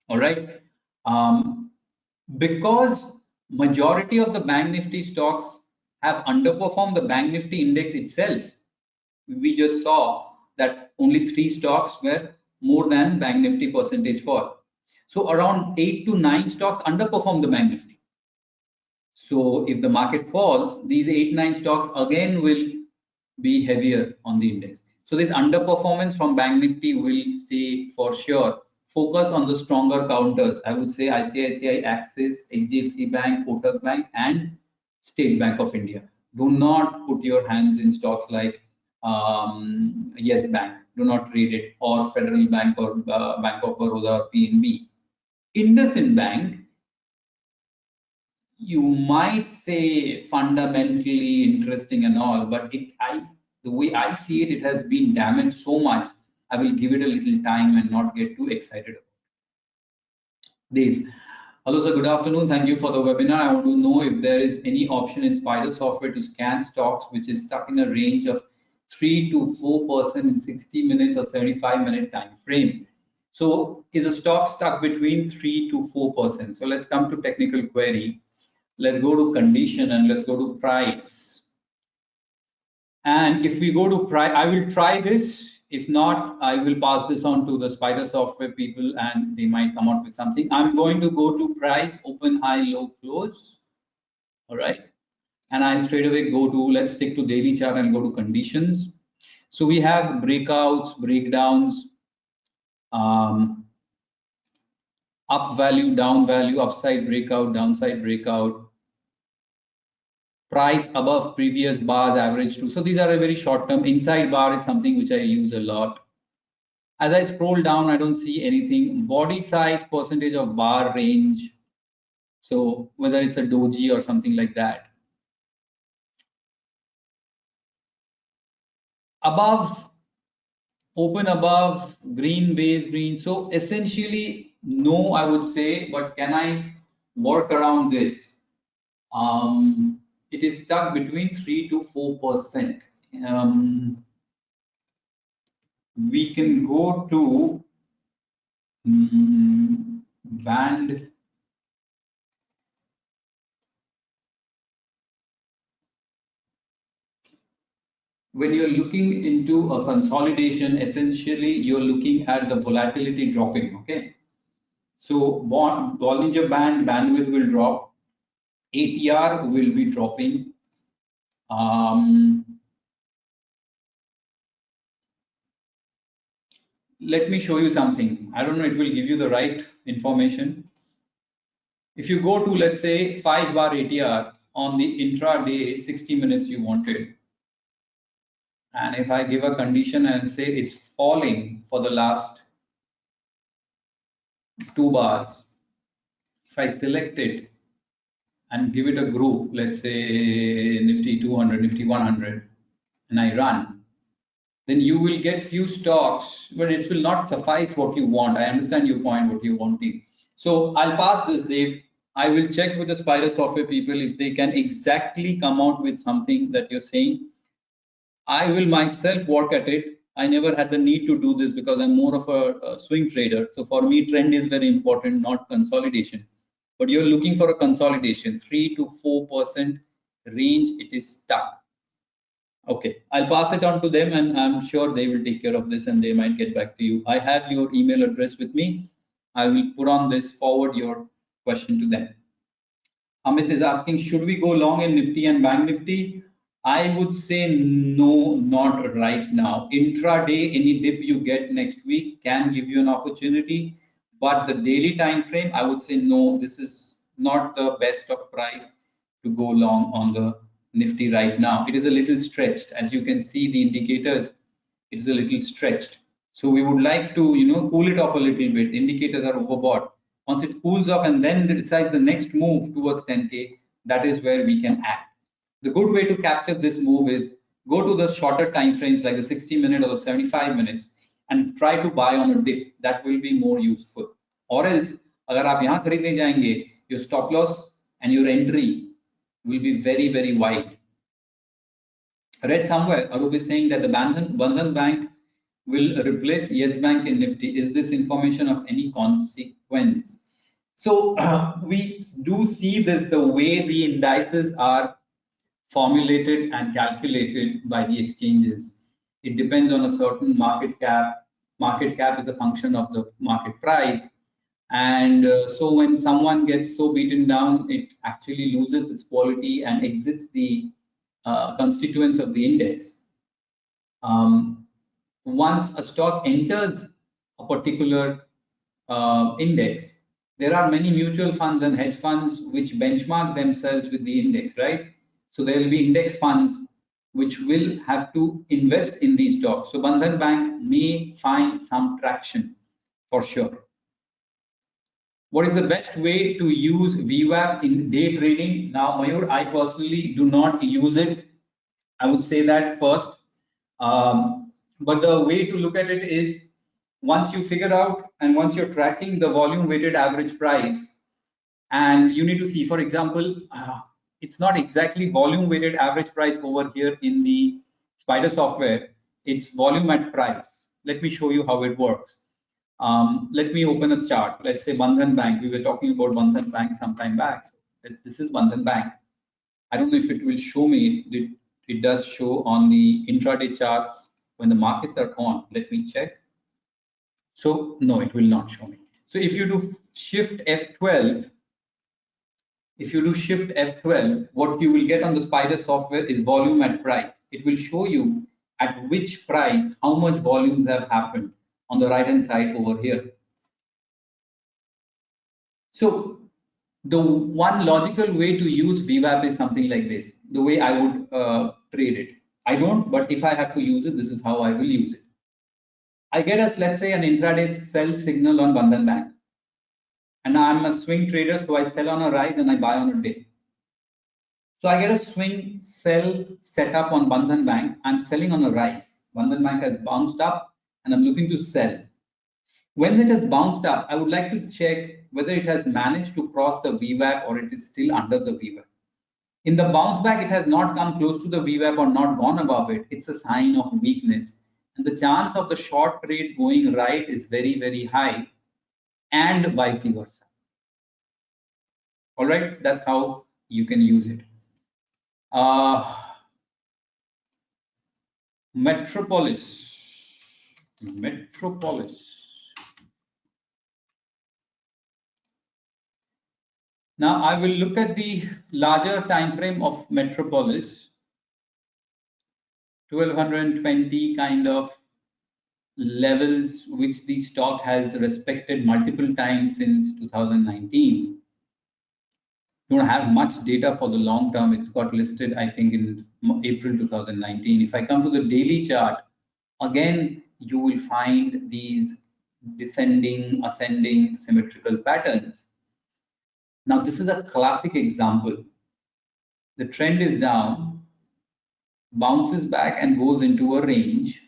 All right. Because majority of the Bank Nifty stocks have underperformed the Bank Nifty index itself. We just saw that only 3 stocks were more than Bank Nifty percentage fall. So around 8 to 9 stocks underperform the Bank Nifty. So if the market falls, these 8-9 stocks again will be heavier on the index. So this underperformance from Bank Nifty will stay for sure. Focus on the stronger counters. I would say ICICI, Axis, HDFC Bank, Kotak Bank, and State Bank of India. Do not put your hands in stocks like Yes Bank. Do not trade it, or Federal Bank, or Bank of Baroda, or PNB. IndusInd Bank, you might say fundamentally interesting and all, but the way I see it, it has been damaged so much. I will give it a little time and not get too excited. Dave, hello sir, good afternoon. Thank you for the webinar. I want to know if there is any option in Spider software to scan stocks which is stuck in a range of 3 to 4% in 60 minutes or 75-minute time frame. So is a stock stuck between 3 to 4%? So let's come to technical query. Let's go to condition and let's go to price. And if we go to price, I will try this. If not, I will pass this on to the Spider software people and they might come out with something. I'm going to go to price, open, high, low, close. All right. And I'll straight away go to, let's stick to daily chart and go to conditions. So we have breakouts, breakdowns, up value, down value, upside breakout, downside breakout, price above previous bars, average to. So these are a very short term. Inside bar is something which I use a lot. As I scroll down, I don't see anything. Body size, percentage of bar range. So whether it's a doji or something like that. Above, open above, green, base, green. So essentially, no, I would say, but can I work around this? It is stuck between 3 to 4%. We can go to band. When you're looking into a consolidation, essentially you're looking at the volatility dropping. Okay, so Bollinger Band bandwidth will drop, ATR will be dropping. Let me show you something. I don't know, it will give you the right information. If you go to, let's say, 5 bar ATR, on the intraday 60 minutes you wanted, and if I give a condition and say it's falling for the last 2 bars, if I select it and give it a group, let's say Nifty 200, Nifty 100, and I run, then you will get few stocks, but it will not suffice what you want. I understand your point, what you're wanting. So I'll pass this, Dave. I will check with the Spider software people if they can exactly come out with something that you're saying. I will myself work at it. I never had the need to do this because I'm more of a swing trader. So for me, trend is very important, not consolidation. But you're looking for a consolidation, 3 to 4% range, it is stuck. Okay, I'll pass it on to them and I'm sure they will take care of this and they might get back to you. I have your email address with me. I will put on this, forward your question to them. Amit is asking, should we go long in Nifty and Bank Nifty? I would say no, not right now. Intraday, any dip you get next week can give you an opportunity, but the daily time frame, I would say no, this is not the best of price to go long on the Nifty right now. It is a little stretched. As you can see, the indicators, it is a little stretched. So we would like to, cool it off a little bit. Indicators are overbought. Once it cools off and then decides the next move towards 10K, that is where we can act. The good way to capture this move is go to the shorter time frames like the 60-minute or the 75 minutes and try to buy on a dip. That will be more useful. Or else, agar aap yahan kharidne jayenge, your stop loss and your entry will be very, very wide. I read somewhere, Arup is saying that the Bandhan Bank will replace Yes Bank in Nifty. Is this information of any consequence? So we do see this, the way the indices are formulated and calculated by the exchanges. It depends on a certain market cap. Market cap is a function of the market price. And so when someone gets so beaten down, it actually loses its quality and exits the constituents of the index. Once a stock enters a particular index, there are many mutual funds and hedge funds which benchmark themselves with the index, right? So there will be index funds which will have to invest in these stocks. So Bandhan Bank may find some traction for sure. What is the best way to use VWAP in day trading? Now, Mayur, I personally do not use it. I would say that first. But the way to look at it is once you figure out and once you're tracking the volume weighted average price, and you need to see, for example, it's not exactly volume weighted average price over here in the Spider software, it's volume at price. Let me show you how it works. Let me open a chart. Let's say Bandhan Bank. We were talking about Bandhan Bank some time back. So this is Bandhan Bank. I don't know if it will show me. It does show on the intraday charts when the markets are on. Let me check. So no, it will not show me. So if you do shift F12, what you will get on the Spider software is volume at price. It will show you at which price, how much volumes have happened on the right hand side over here. So the one logical way to use VWAP is something like this, the way I would trade it. I don't, but if I have to use it, this is how I will use it. I get us, let's say, an intraday sell signal on Bandhan Bank. And I'm a swing trader, so I sell on a rise and I buy on a dip. So I get a swing sell setup on Bandhan Bank. I'm selling on a rise. Bandhan Bank has bounced up and I'm looking to sell. When it has bounced up, I would like to check whether it has managed to cross the VWAP or it is still under the VWAP. In the bounce back, it has not come close to the VWAP or not gone above it. It's a sign of weakness. And the chance of the short trade going right is very, very high, and vice versa. All right, that's how you can use it. Metropolis. Now I will look at the larger time frame of Metropolis. 1220 kind of levels which the stock has respected multiple times since 2019. don't have much data for the long term. It's got listed, I think, in April 2019. If I come to the daily chart, again, you will find these descending, ascending, symmetrical patterns. Now, this is a classic example. The trend is down, bounces back and goes into a range.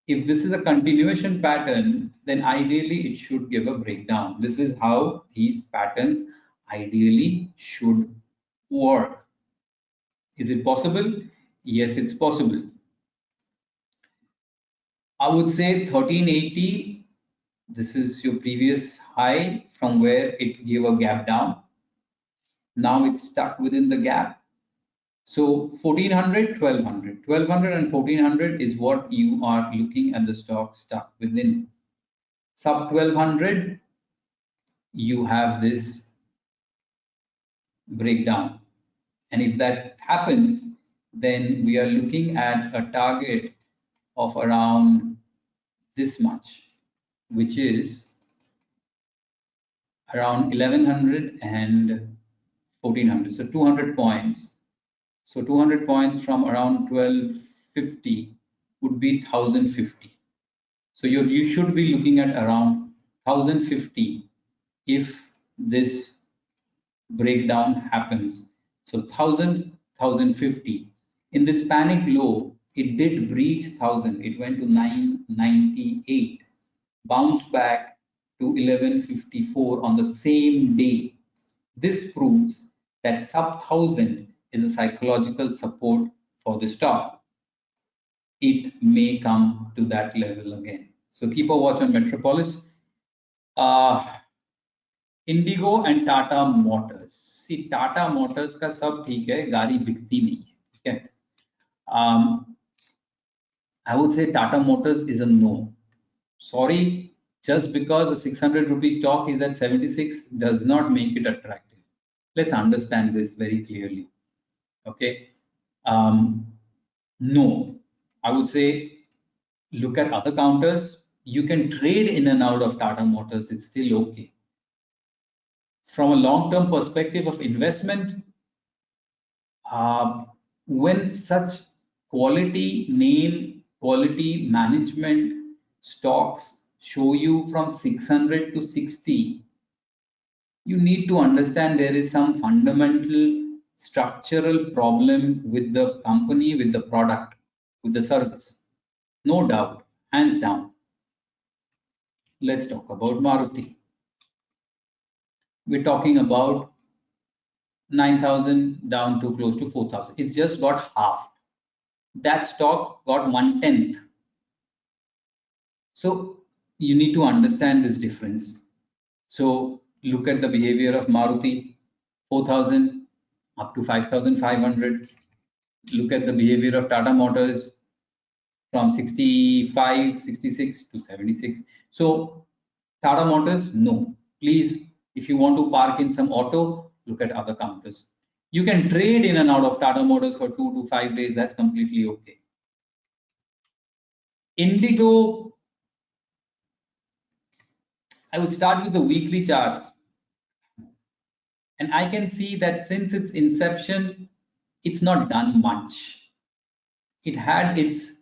If this is a continuation pattern, then ideally it should give a breakdown. This is how these patterns ideally should work. Is it possible? Yes, it's possible. I would say 1380, this is your previous high from where it gave a gap down. Now it's stuck within the gap. So 1400, 1200, 1200 and 1400 is what you are looking at the stock stuck within. Sub 1200, you have this breakdown. And if that happens, then we are looking at a target of around this much, which is around 1100 and 1400. So 200 points. So 200 points from around 1250 would be 1050. So you should be looking at around 1050 if this breakdown happens. So 1000, 1050. In this panic low, it did breach 1000. It went to 998, bounced back to 1154 on the same day. This proves that sub 1000 is a psychological support for the stock. It may come to that level again. So keep a watch on Metropolis. Indigo and Tata Motors. See, Tata Motors का सब ठीक है, गाड़ी बिकती नहीं है, ठीक है. I would say Tata Motors is a no. Sorry, just because a 600 rupee stock is at 76 does not make it attractive. Let's understand this very clearly. Okay. No, I would say look at other counters. You can trade in and out of Tata Motors. It's still okay. From a long-term perspective of investment, when such quality name, quality management stocks show you from 600 to 60, you need to understand there is some fundamental structural problem with the company, with the product, with the service. No doubt, hands down. Let's talk about Maruti. We're talking about 9,000 down to close to 4,000. It's just got half. That stock got 1/10. So you need to understand this difference. So look at the behavior of Maruti, 4,000 up to 5,500. Look at the behavior of Tata Motors from 65, 66 to 76. So Tata Motors, no. Please, if you want to park in some auto, look at other counters. You can trade in and out of Tata Motors for 2 to 5 days. That's completely okay. Indigo, I would start with the weekly charts. And I can see that since its inception, it's not done much. It had its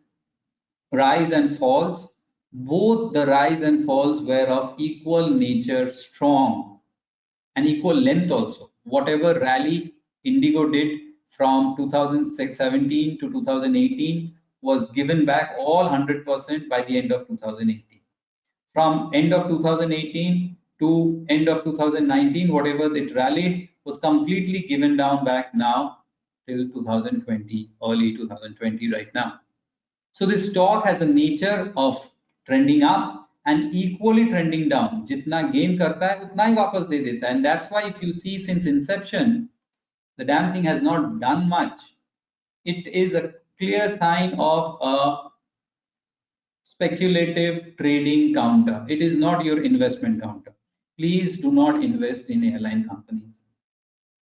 rise and falls. Both the rise and falls were of equal nature, strong, and equal length also. Whatever rally Indigo did from 2017 to 2018 was given back all 100% by the end of 2018. From end of 2018 to end of 2019, whatever it rallied was completely given down back now till 2020, early 2020 right now. So this stock has a nature of trending up and equally trending down. Jitna gain karta hai, utna hi wapas de deta. And that's why if you see since inception, the damn thing has not done much. It is a clear sign of a speculative trading counter. It is not your investment counter. Please do not invest in airline companies.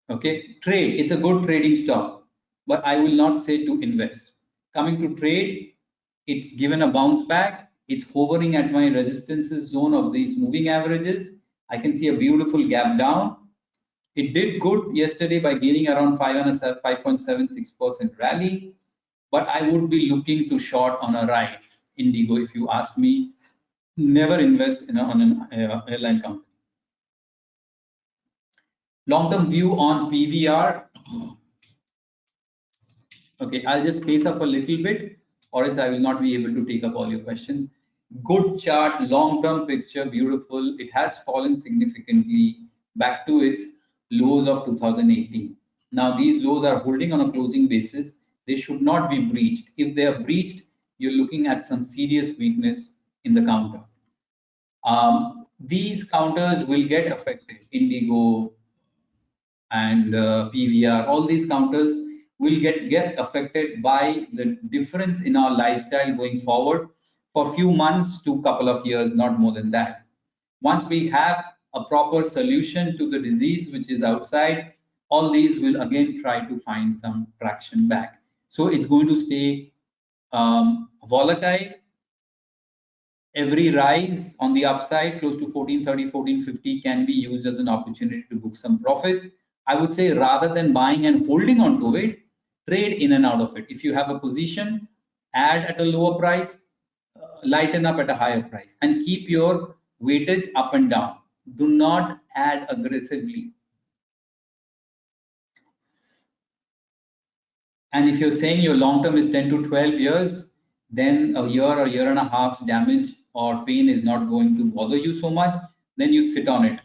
Okay, trade, it's a good trading stock, but I will not say to invest. Coming to trade, it's given a bounce back. It's hovering at my resistance zone of these moving averages. I can see a beautiful gap down. It did good yesterday by gaining around 5.76% rally, but I would be looking to short on a rise. Indigo, if you ask me, never invest in on an airline company. Long-term view on PVR. Okay, I'll just pace up a little bit, or else I will not be able to take up all your questions. Good chart, long-term picture, beautiful. It has fallen significantly back to its lows of 2018. Now, these lows are holding on a closing basis. They should not be breached. If they are breached, you're looking at some serious weakness in the counter. These counters will get affected. Indigo and PVR, all these counters will get affected by the difference in our lifestyle going forward for a few months to a couple of years, not more than that. Once we have a proper solution to the disease which is outside, all these will again try to find some traction back. So it's going to stay volatile. Every rise on the upside close to 1430, 1450 can be used as an opportunity to book some profits. I would say rather than buying and holding on to it, trade in and out of it. If you have a position, add at a lower price, lighten up at a higher price, and keep your weightage up and down. Do not add aggressively. And if you're saying your long term is 10 to 12 years, then a year or year and a half's damage or pain is not going to bother you so much, then you sit on it.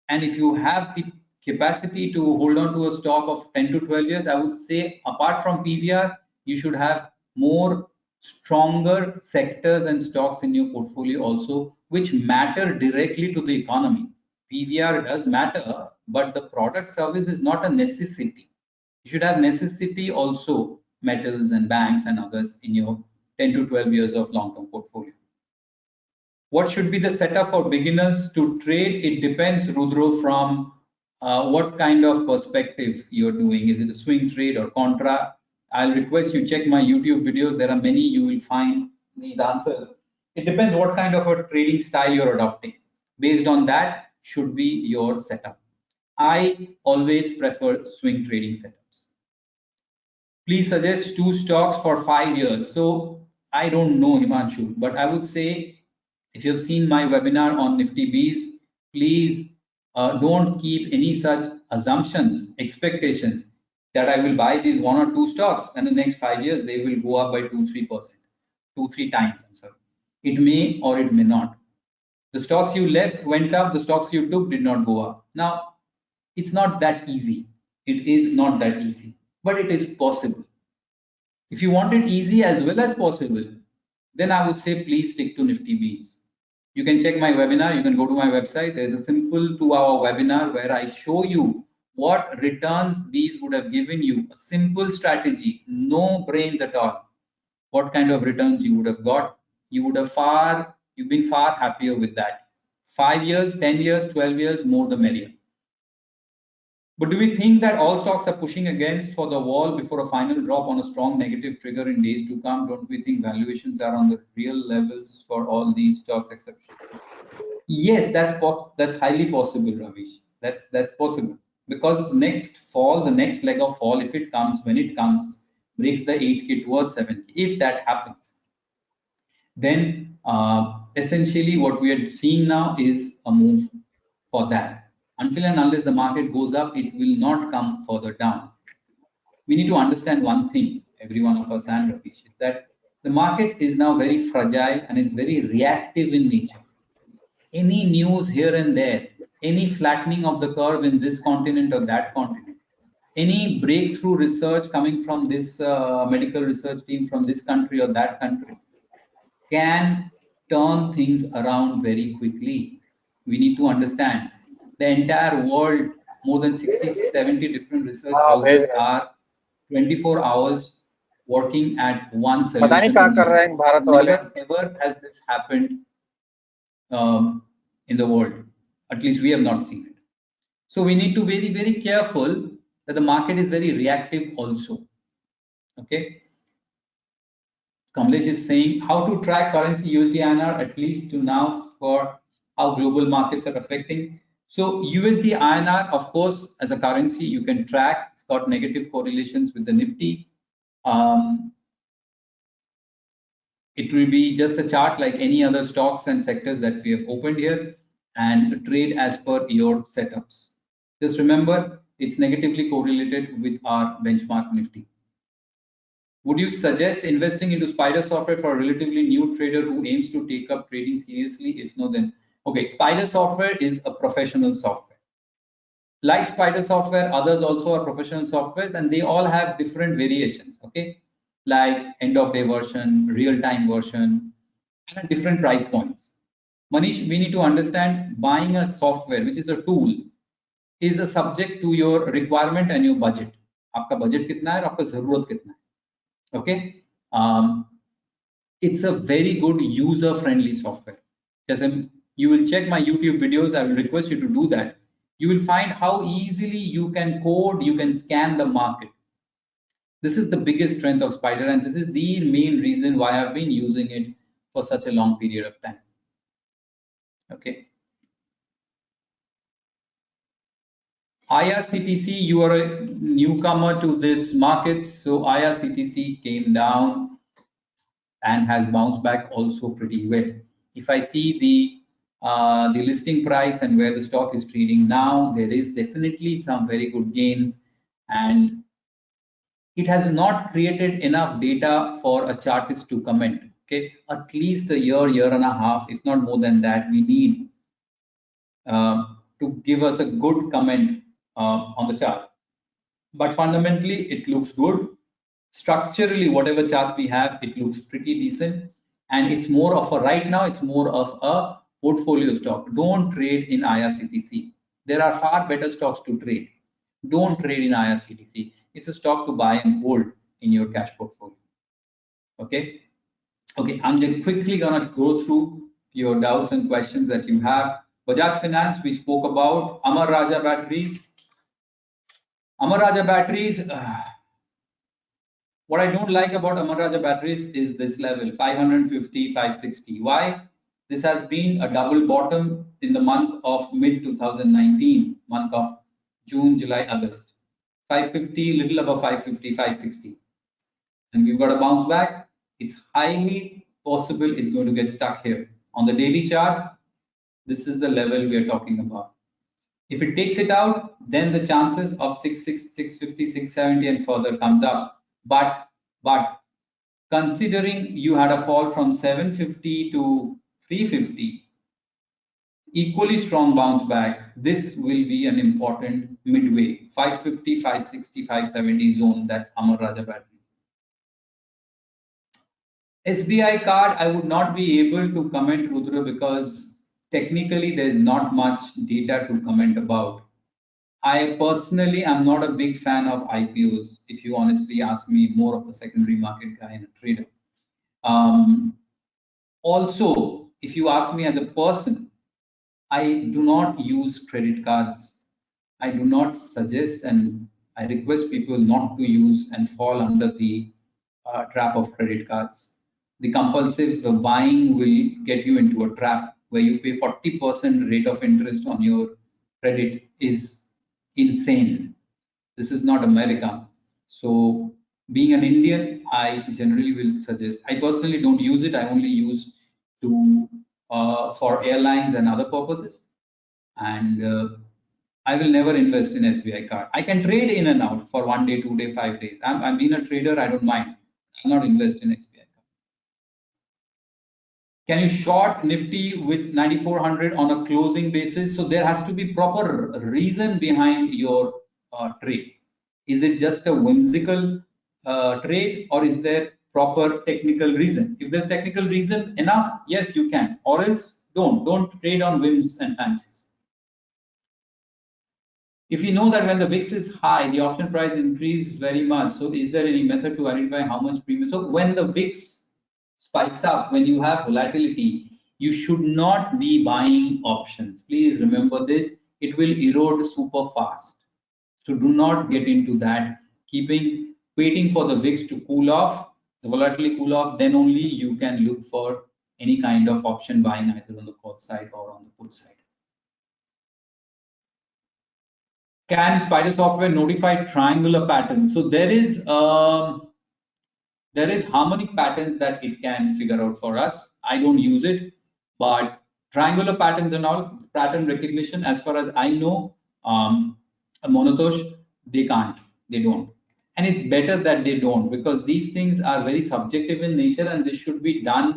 And if you have the capacity to hold on to a stock of 10 to 12 years, I would say apart from PVR, you should have more stronger sectors and stocks in your portfolio also, which matter directly to the economy. PVR does matter, but the product service is not a necessity. You should have necessity also metals and banks and others in your 10 to 12 years of long-term portfolio. What should be the setup for beginners to trade? It depends, Rudro, from what kind of perspective you're doing. Is it a swing trade or contra? I'll request you check my YouTube videos. There are many, you will find these answers. It depends what kind of a trading style you're adopting. Based on that should be your setup. I always prefer swing trading setups. Please suggest 2 stocks for 5 years. So I don't know, Himanshu, but I would say if you've seen my webinar on Nifty Bees, please don't keep any such assumptions, expectations that I will buy these 1 or 2 stocks and the next 5 years they will go up by 2-3%, 2-3 times. I'm sorry. It may or it may not. The stocks you left went up, the stocks you took did not go up. Now, it's not that easy. It is not that easy, but it is possible. If you want it easy as well as possible, then I would say please stick to Nifty Bees. You can check my webinar. You can go to my website. There's a simple 2-hour webinar where I show you what returns these would have given you. A simple strategy, no brains at all. What kind of returns you would have got. You've been far happier with that. 5 years, 10 years, 12 years, more the merrier. But do we think that all stocks are pushing against for the wall before a final drop on a strong negative trigger in days to come? Don't we think valuations are on the real levels for all these stocks exception? Yes, that's highly possible, Ravish. That's possible because the next fall, the next leg of fall, if it comes, when it comes, breaks the 8K towards 70. If that happens, then essentially what we are seeing now is a move for that. Until and unless the market goes up, it will not come further down. We need to understand one thing, every one of us and Ravish, is that the market is now very fragile and it's very reactive in nature. Any news here and there, any flattening of the curve in this continent or that continent, any breakthrough research coming from this medical research team from this country or that country can turn things around very quickly. We need to understand the entire world, more than 60, 70 different research houses are 24 hours working at one solution. Never has this happened in the world. At least we have not seen it. So we need to be very, very careful that the market is very reactive also. Okay. Kamlesh is saying how to track currency USD INR at least to now for how global markets are affecting. So USD INR, of course, as a currency, you can track. It's got negative correlations with the Nifty. It will be just a chart like any other stocks and sectors that we have opened here, and trade as per your setups. Just remember, it's negatively correlated with our benchmark Nifty. Would you suggest investing into Spider software for a relatively new trader who aims to take up trading seriously? If no, then okay. Spider software is a professional software. Like Spider software, others also are professional softwares, and they all have different variations. Okay, like end of day version, real time version, and at different price points. Manish, we need to understand buying a software, which is a tool, is a subject to your requirement and your budget. आपका budget कितना है और आपका ज़रूरत कितना है. Okay, it's a very good user-friendly software. Just you will check my YouTube videos. I will request you to do that. You will find how easily you can code, you can scan the market. This is the biggest strength of Spider, and this is the main reason why I've been using it for such a long period of time. Okay. IRCTC, you are a newcomer to this market, so IRCTC came down and has bounced back also pretty well. If I see the listing price and where the stock is trading now, there is definitely some very good gains, and it has not created enough data for a chartist to comment. Okay, at least a year and a half, if not more than that, we need to give us a good comment on the chart. But fundamentally, it looks good. Structurally, whatever charts we have, it looks pretty decent, and it's more of a, right now it's more of a portfolio stock. Don't trade in IRCTC. There are far better stocks to trade. Don't trade in IRCTC. It's a stock to buy and hold in your cash portfolio. Okay, I'm just quickly gonna go through your doubts and questions that you have. Bajaj Finance, we spoke about. Amar Raja Batteries. Amar Raja Batteries, what I don't like about Amar Raja Batteries is this level, 550, 560. Why? This has been a double bottom in the month of mid 2019, month of June, July, August. 550, little above 550, 560. And we've got a bounce back. It's highly possible it's going to get stuck here. On the daily chart, this is the level we are talking about. If it takes it out, then the chances of 650, 670 and further comes up. But considering you had a fall from 750 to 350, equally strong bounce back, this will be an important midway, 550, 560, 570 zone. That's Amar Raja Batteries. SBI card, I would not be able to comment, Rudra, because technically there is not much data to comment about. I personally am not a big fan of IPOs. If you honestly ask me, more of a secondary market guy and a trader. Also, if you ask me as a person, I do not use credit cards. I do not suggest, and I request people not to use and fall under the trap of credit cards. The compulsive buying will get you into a trap where you pay 40% rate of interest on your credit is insane. This is not America. So being an Indian, I generally will suggest, I personally don't use it. I only use to for airlines and other purposes. And I will never invest in SBI card. I can trade in and out for 1 day, 2 day, 5 days. I'm being a trader, I don't mind. I'll not invest in SBI card. Can you short Nifty with 9400 on a closing basis? So there has to be proper reason behind your trade. Is it just a whimsical trade, or is there proper technical reason? If there's technical reason enough, yes, you can, or else don't trade on whims and fancies. If you know that when the VIX is high, the option price increases very much. So is there any method to identify how much premium? So when the VIX spikes up, when you have volatility, you should not be buying options. Please remember this. It will erode super fast. So do not get into that. Waiting for the VIX to cool off, the volatility cool off, then only you can look for any kind of option buying either on the call side or on the put side. Can Spider software notify triangular patterns? So there is harmonic patterns that it can figure out for us. I don't use it, but triangular patterns and all pattern recognition, as far as I know, a Monotosh, they can't, they don't. And it's better that they don't, because these things are very subjective in nature and this should be done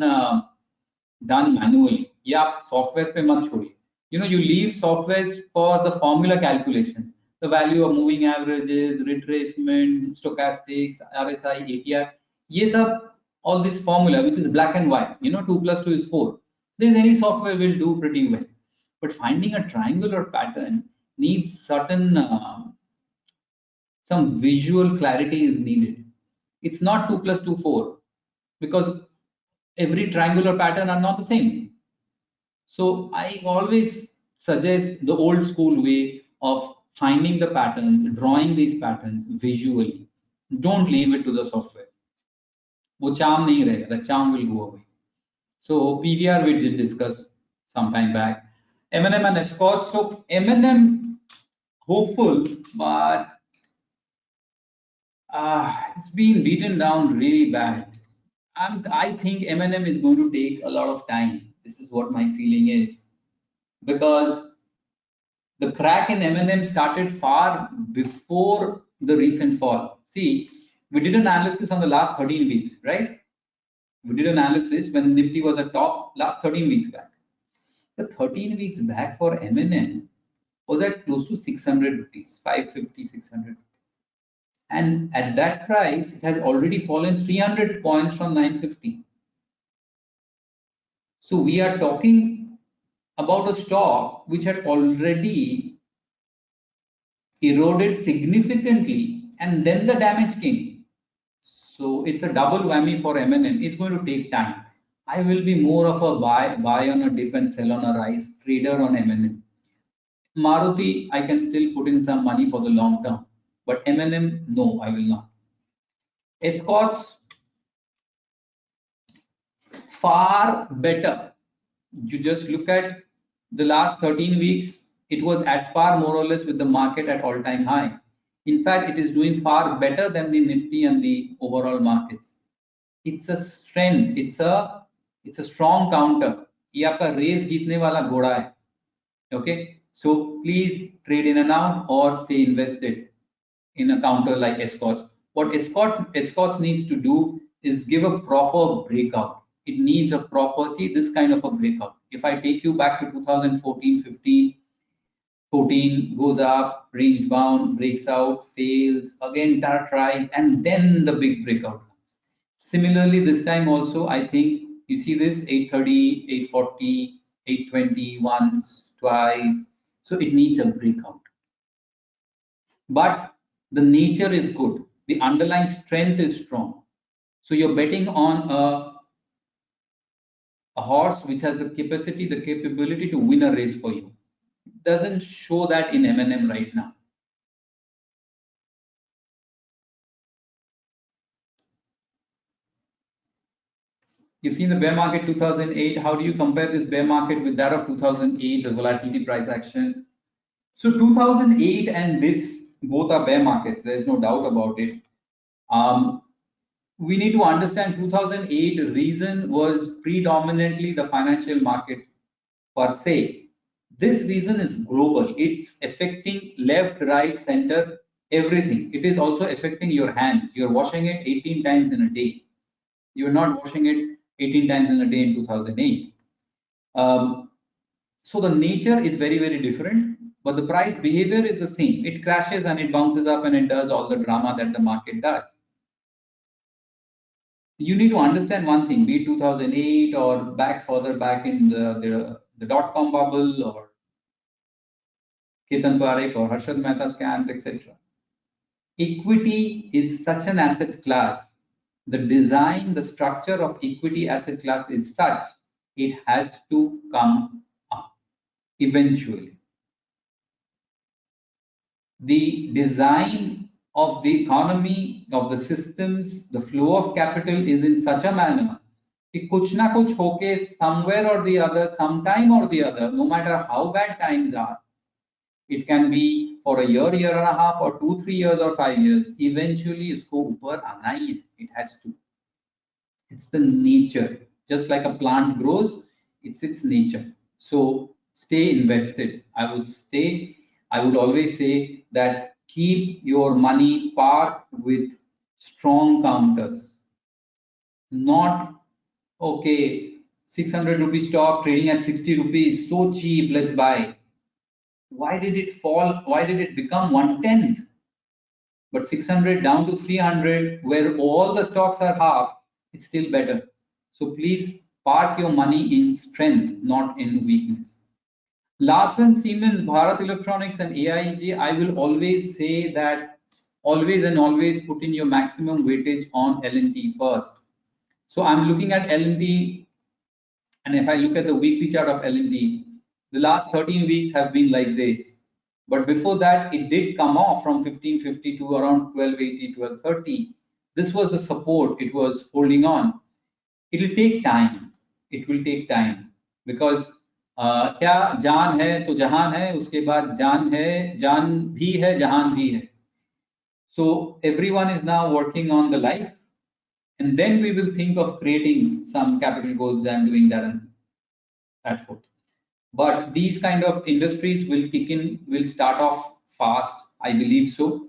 manually. Yeah, software pe mat chhodiye. You leave softwares for the formula calculations, the value of moving averages, retracement, stochastics, RSI, ATR. Yes, all this formula, which is black and white, 2 plus 2 is 4. There's any software will do pretty well. But finding a triangular pattern needs certain, some visual clarity is needed. It's not 2 plus 2, 4, because every triangular pattern are not the same. So I always suggest the old school way of finding the patterns, drawing these patterns visually. Don't leave it to the software. वो charm नहीं रहेगा. The charm will go away. So PVR we did discuss some time back. M&M and escorts. So M&M hopeful, but it's been beaten down really bad. I think M&M is going to take a lot of time. This is what my feeling is, because the crack in M&M started far before the recent fall. See, we did an analysis on the last 13 weeks, right? We did an analysis when Nifty was at top last 13 weeks back. The 13 weeks back for M&M was at close to 600 rupees, 550, 600. And at that price, it has already fallen 300 points from 950. So we are talking about a stock which had already eroded significantly, and then the damage came. So it's a double whammy for M&M. It's going to take time. I will be more of a buy on a dip and sell on a rise trader on M&M. Maruti, I can still put in some money for the long term, but M&M, no, I will not. Escorts, far better. You just look at the last 13 weeks, it was at par more or less with the market at all-time high. In fact, it is doing far better than the Nifty and the overall markets. It's a strength. It's a strong counter. ये आपका race जीतने वाला घोड़ा है. Okay, so please trade in and out or stay invested in a counter like Escorts. What Escorts needs to do is give a proper breakout. It needs a proper, see this kind of a breakout. If I take you back to 2014, 15, 14 goes up, range bound, breaks out, fails, again tries, and then the big breakout comes. Similarly, this time also, I think you see this 830, 840, 820 once, twice. So it needs a breakout. But the nature is good. The underlying strength is strong. So you're betting on a horse which has the capacity, the capability to win a race for you. It doesn't show that in M&M right now. You've seen the bear market 2008. How do you compare this bear market with that of 2008, the volatility price action? So 2008 and this, both are bear markets. There is no doubt about it. We need to understand 2008 reason was predominantly the financial market per se. This reason is global. It's affecting left, right, center, everything. It is also affecting your hands. You're washing it 18 times in a day. You're not washing it 18 times in a day in 2008. So the nature is very, very different, but the price behavior is the same. It crashes and it bounces up and it does all the drama that the market does. You need to understand one thing, be it 2008 or back further back in the dot-com bubble or Ketan Parekh or Harshad Mehta scams, etc. Equity is such an asset class. The design, the structure of equity asset class is such, it has to come up eventually. The design of the economy, of the systems, the flow of capital is in such a manner कि कुछ ना कुछ होके somewhere or the other, sometime or the other, no matter how bad times are, It can be for a year, year and a half, or 2, 3 years, or 5 years. Eventually, इसको ऊपर आना ही है. It has to. It's the nature. Just like a plant grows, it's its nature. So stay invested. I would always say that keep your money parked with strong counters. Not, okay, 600 rupee stock trading at 60 rupees, so cheap, let's buy. Why did it fall? Why did it become 1/10? But 600 down to 300, where all the stocks are half, is still better. So please park your money in strength, not in weakness. Larsen, Siemens, Bharat Electronics, and AIG, I will always say that always and always put in your maximum weightage on L&T first. So I'm looking at L&T, and if I look at the weekly chart of L&T, the last 13 weeks have been like this. But before that, it did come off from 1550 to around 1280, 1230. This was the support. It was holding on. It will take time. It will take time because क्या जान है तो जहान है, उसके बाद जान है, जान भी है, जहान भी है. So everyone is now working on the life, and then we will think of creating some capital goals and doing that and that forth. But these kind of industries will kick in, will start off fast, I believe so.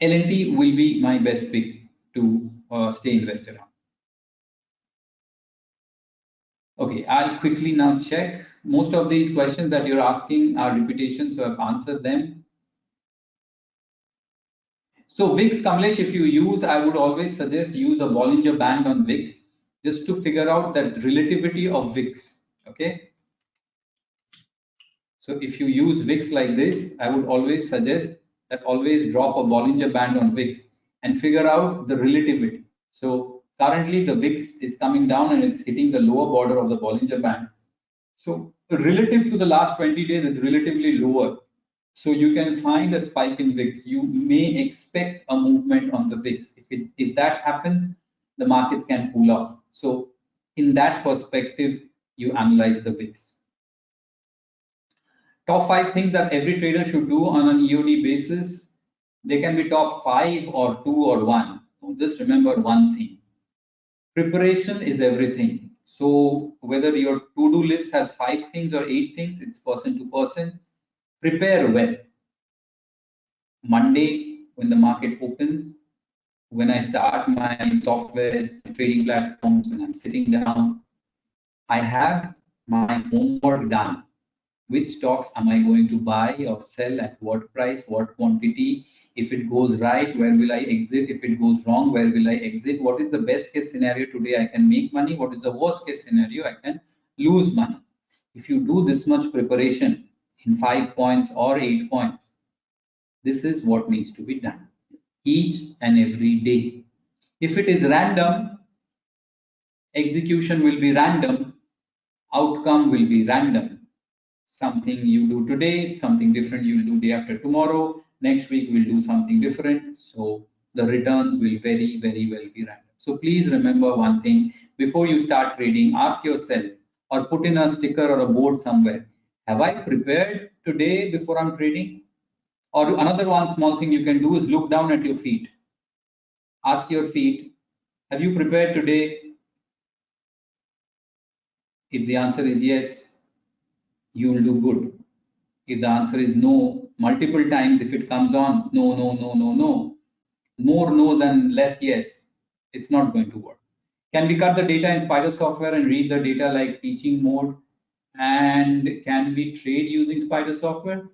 L&T will be my best pick to stay invested on. Okay, I'll quickly now check. Most of these questions that you're asking are repetitions, so I've answered them. So VIX, Kamlesh, if you use, I would always suggest use a Bollinger Band on VIX just to figure out that relativity of VIX. Okay. So if you use VIX like this, I would always suggest that always drop a Bollinger Band on VIX and figure out the relativity. So currently the VIX is coming down and it's hitting the lower border of the Bollinger Band. So relative to the last 20 days, it's relatively lower. So you can find a spike in VIX. You may expect a movement on the VIX. If that happens, the markets can cool off. So in that perspective, you analyze the VIX. Top 5 things that every trader should do on an EOD basis. They can be top 5 or 2 or 1. Just remember one thing. Preparation is everything. So whether your to-do list has 5 things or 8 things, it's person to person. Prepare well. Monday, when the market opens, when I start my software trading platforms, when I'm sitting down, I have my homework done. Which stocks am I going to buy or sell at what price, what quantity? If it goes right, where will I exit? If it goes wrong, where will I exit? What is the best case scenario today I can make money? What is the worst case scenario I can lose money? If you do this much preparation in 5 points or 8 points, this is what needs to be done each and every day. If it is random, execution will be random, outcome will be random. Something you do today, something different you will do day after tomorrow. Next week we'll do something different. So the returns will very, very well be random. So please remember one thing. Before you start trading, ask yourself or put in a sticker or a board somewhere. Have I prepared today before I'm trading? Or another one small thing you can do is look down at your feet. Ask your feet, have you prepared today? If the answer is yes, you will do good. If the answer is no, multiple times, if it comes on, no, no, no, no, no, more no's and less yes, it's not going to work. Can we cut the data in Spider software and read the data like teaching mode? And can we trade using Spider software?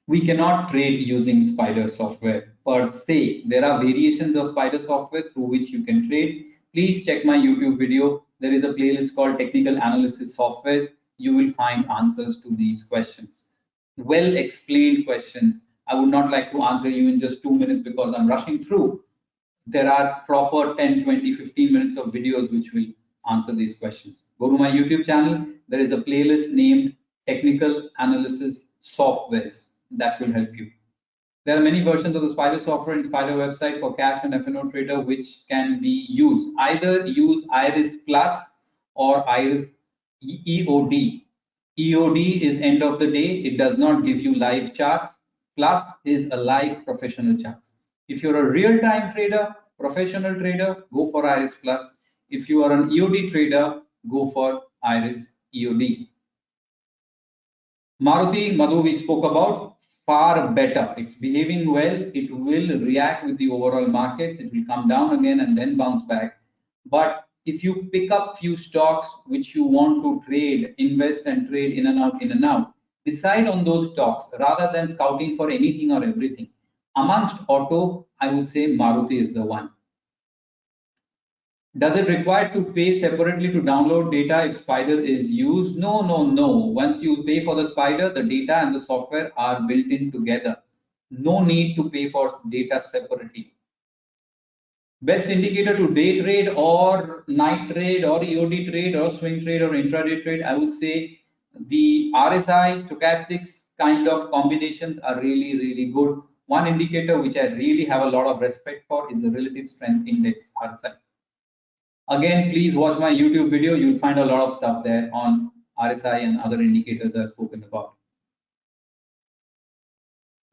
We cannot trade using Spider software per se. There are variations of Spider software through which you can trade. Please check my YouTube video. There is a playlist called Technical Analysis Softwares. You will find answers to these questions. Well explained questions. I would not like to answer you in just 2 minutes because I'm rushing through. There are proper 10, 20, 15 minutes of videos which will answer these questions. Go to my YouTube channel. There is a playlist named Technical Analysis Softwares that will help you. There are many versions of the Spider software and Spider website for cash and F&O trader which can be used. Either use Iris Plus or Iris EOD. EOD is end of the day. It does not give you live charts. Plus is a live professional charts. If you're a real-time trader, professional trader, go for Iris Plus. If you are an EOD trader, go for Iris EOD. Maruti, Madhu, we spoke about far better. It's behaving well. It will react with the overall markets. It will come down again and then bounce back. But if you pick up few stocks which you want to trade, invest and trade in and out, decide on those stocks rather than scouting for anything or everything. Amongst auto, I would say Maruti is the one. Does it require to pay separately to download data if Spider is used? No, no, no. Once you pay for the Spider, the data and the software are built in together. No need to pay for data separately. Best indicator to day trade or night trade or EOD trade or swing trade or intraday trade, I would say the RSI stochastics kind of combinations are really, really good. One indicator which I really have a lot of respect for is the relative strength index, RSI. Again, please watch my YouTube video. You'll find a lot of stuff there on RSI and other indicators I've spoken about.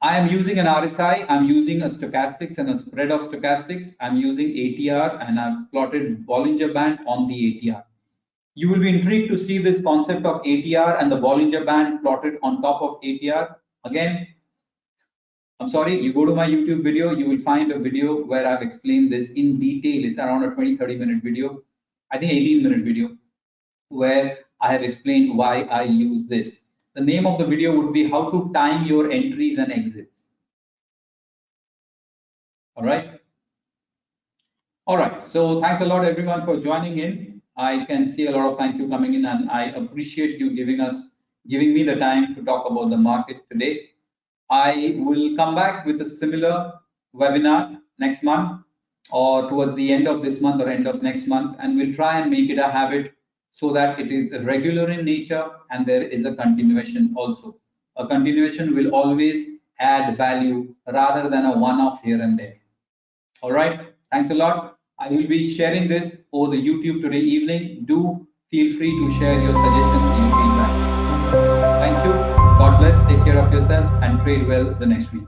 I am using an RSI. I'm using a stochastics and a spread of stochastics. I'm using ATR and I've plotted Bollinger Band on the ATR. You will be intrigued to see this concept of ATR and the Bollinger Band plotted on top of ATR. Again, I'm sorry, you go to my YouTube video, you will find a video where I've explained this in detail. It's around a 20-30 minute video, I think 18-minute video, where I have explained why I use this. The name of the video would be how to time your entries and exits. All right. All right. So thanks a lot, everyone, for joining in. I can see a lot of thank you coming in, and I appreciate you giving me the time to talk about the market today. I will come back with a similar webinar next month or towards the end of this month or end of next month, and we'll try and make it a habit so that it is regular in nature and there is a continuation also. A continuation will always add value rather than a one-off here and there. All right, thanks a lot. I will be sharing this over the YouTube today evening. Do feel free to share your suggestions and feedback. Thank you. God bless. Take care of yourselves and trade well the next week.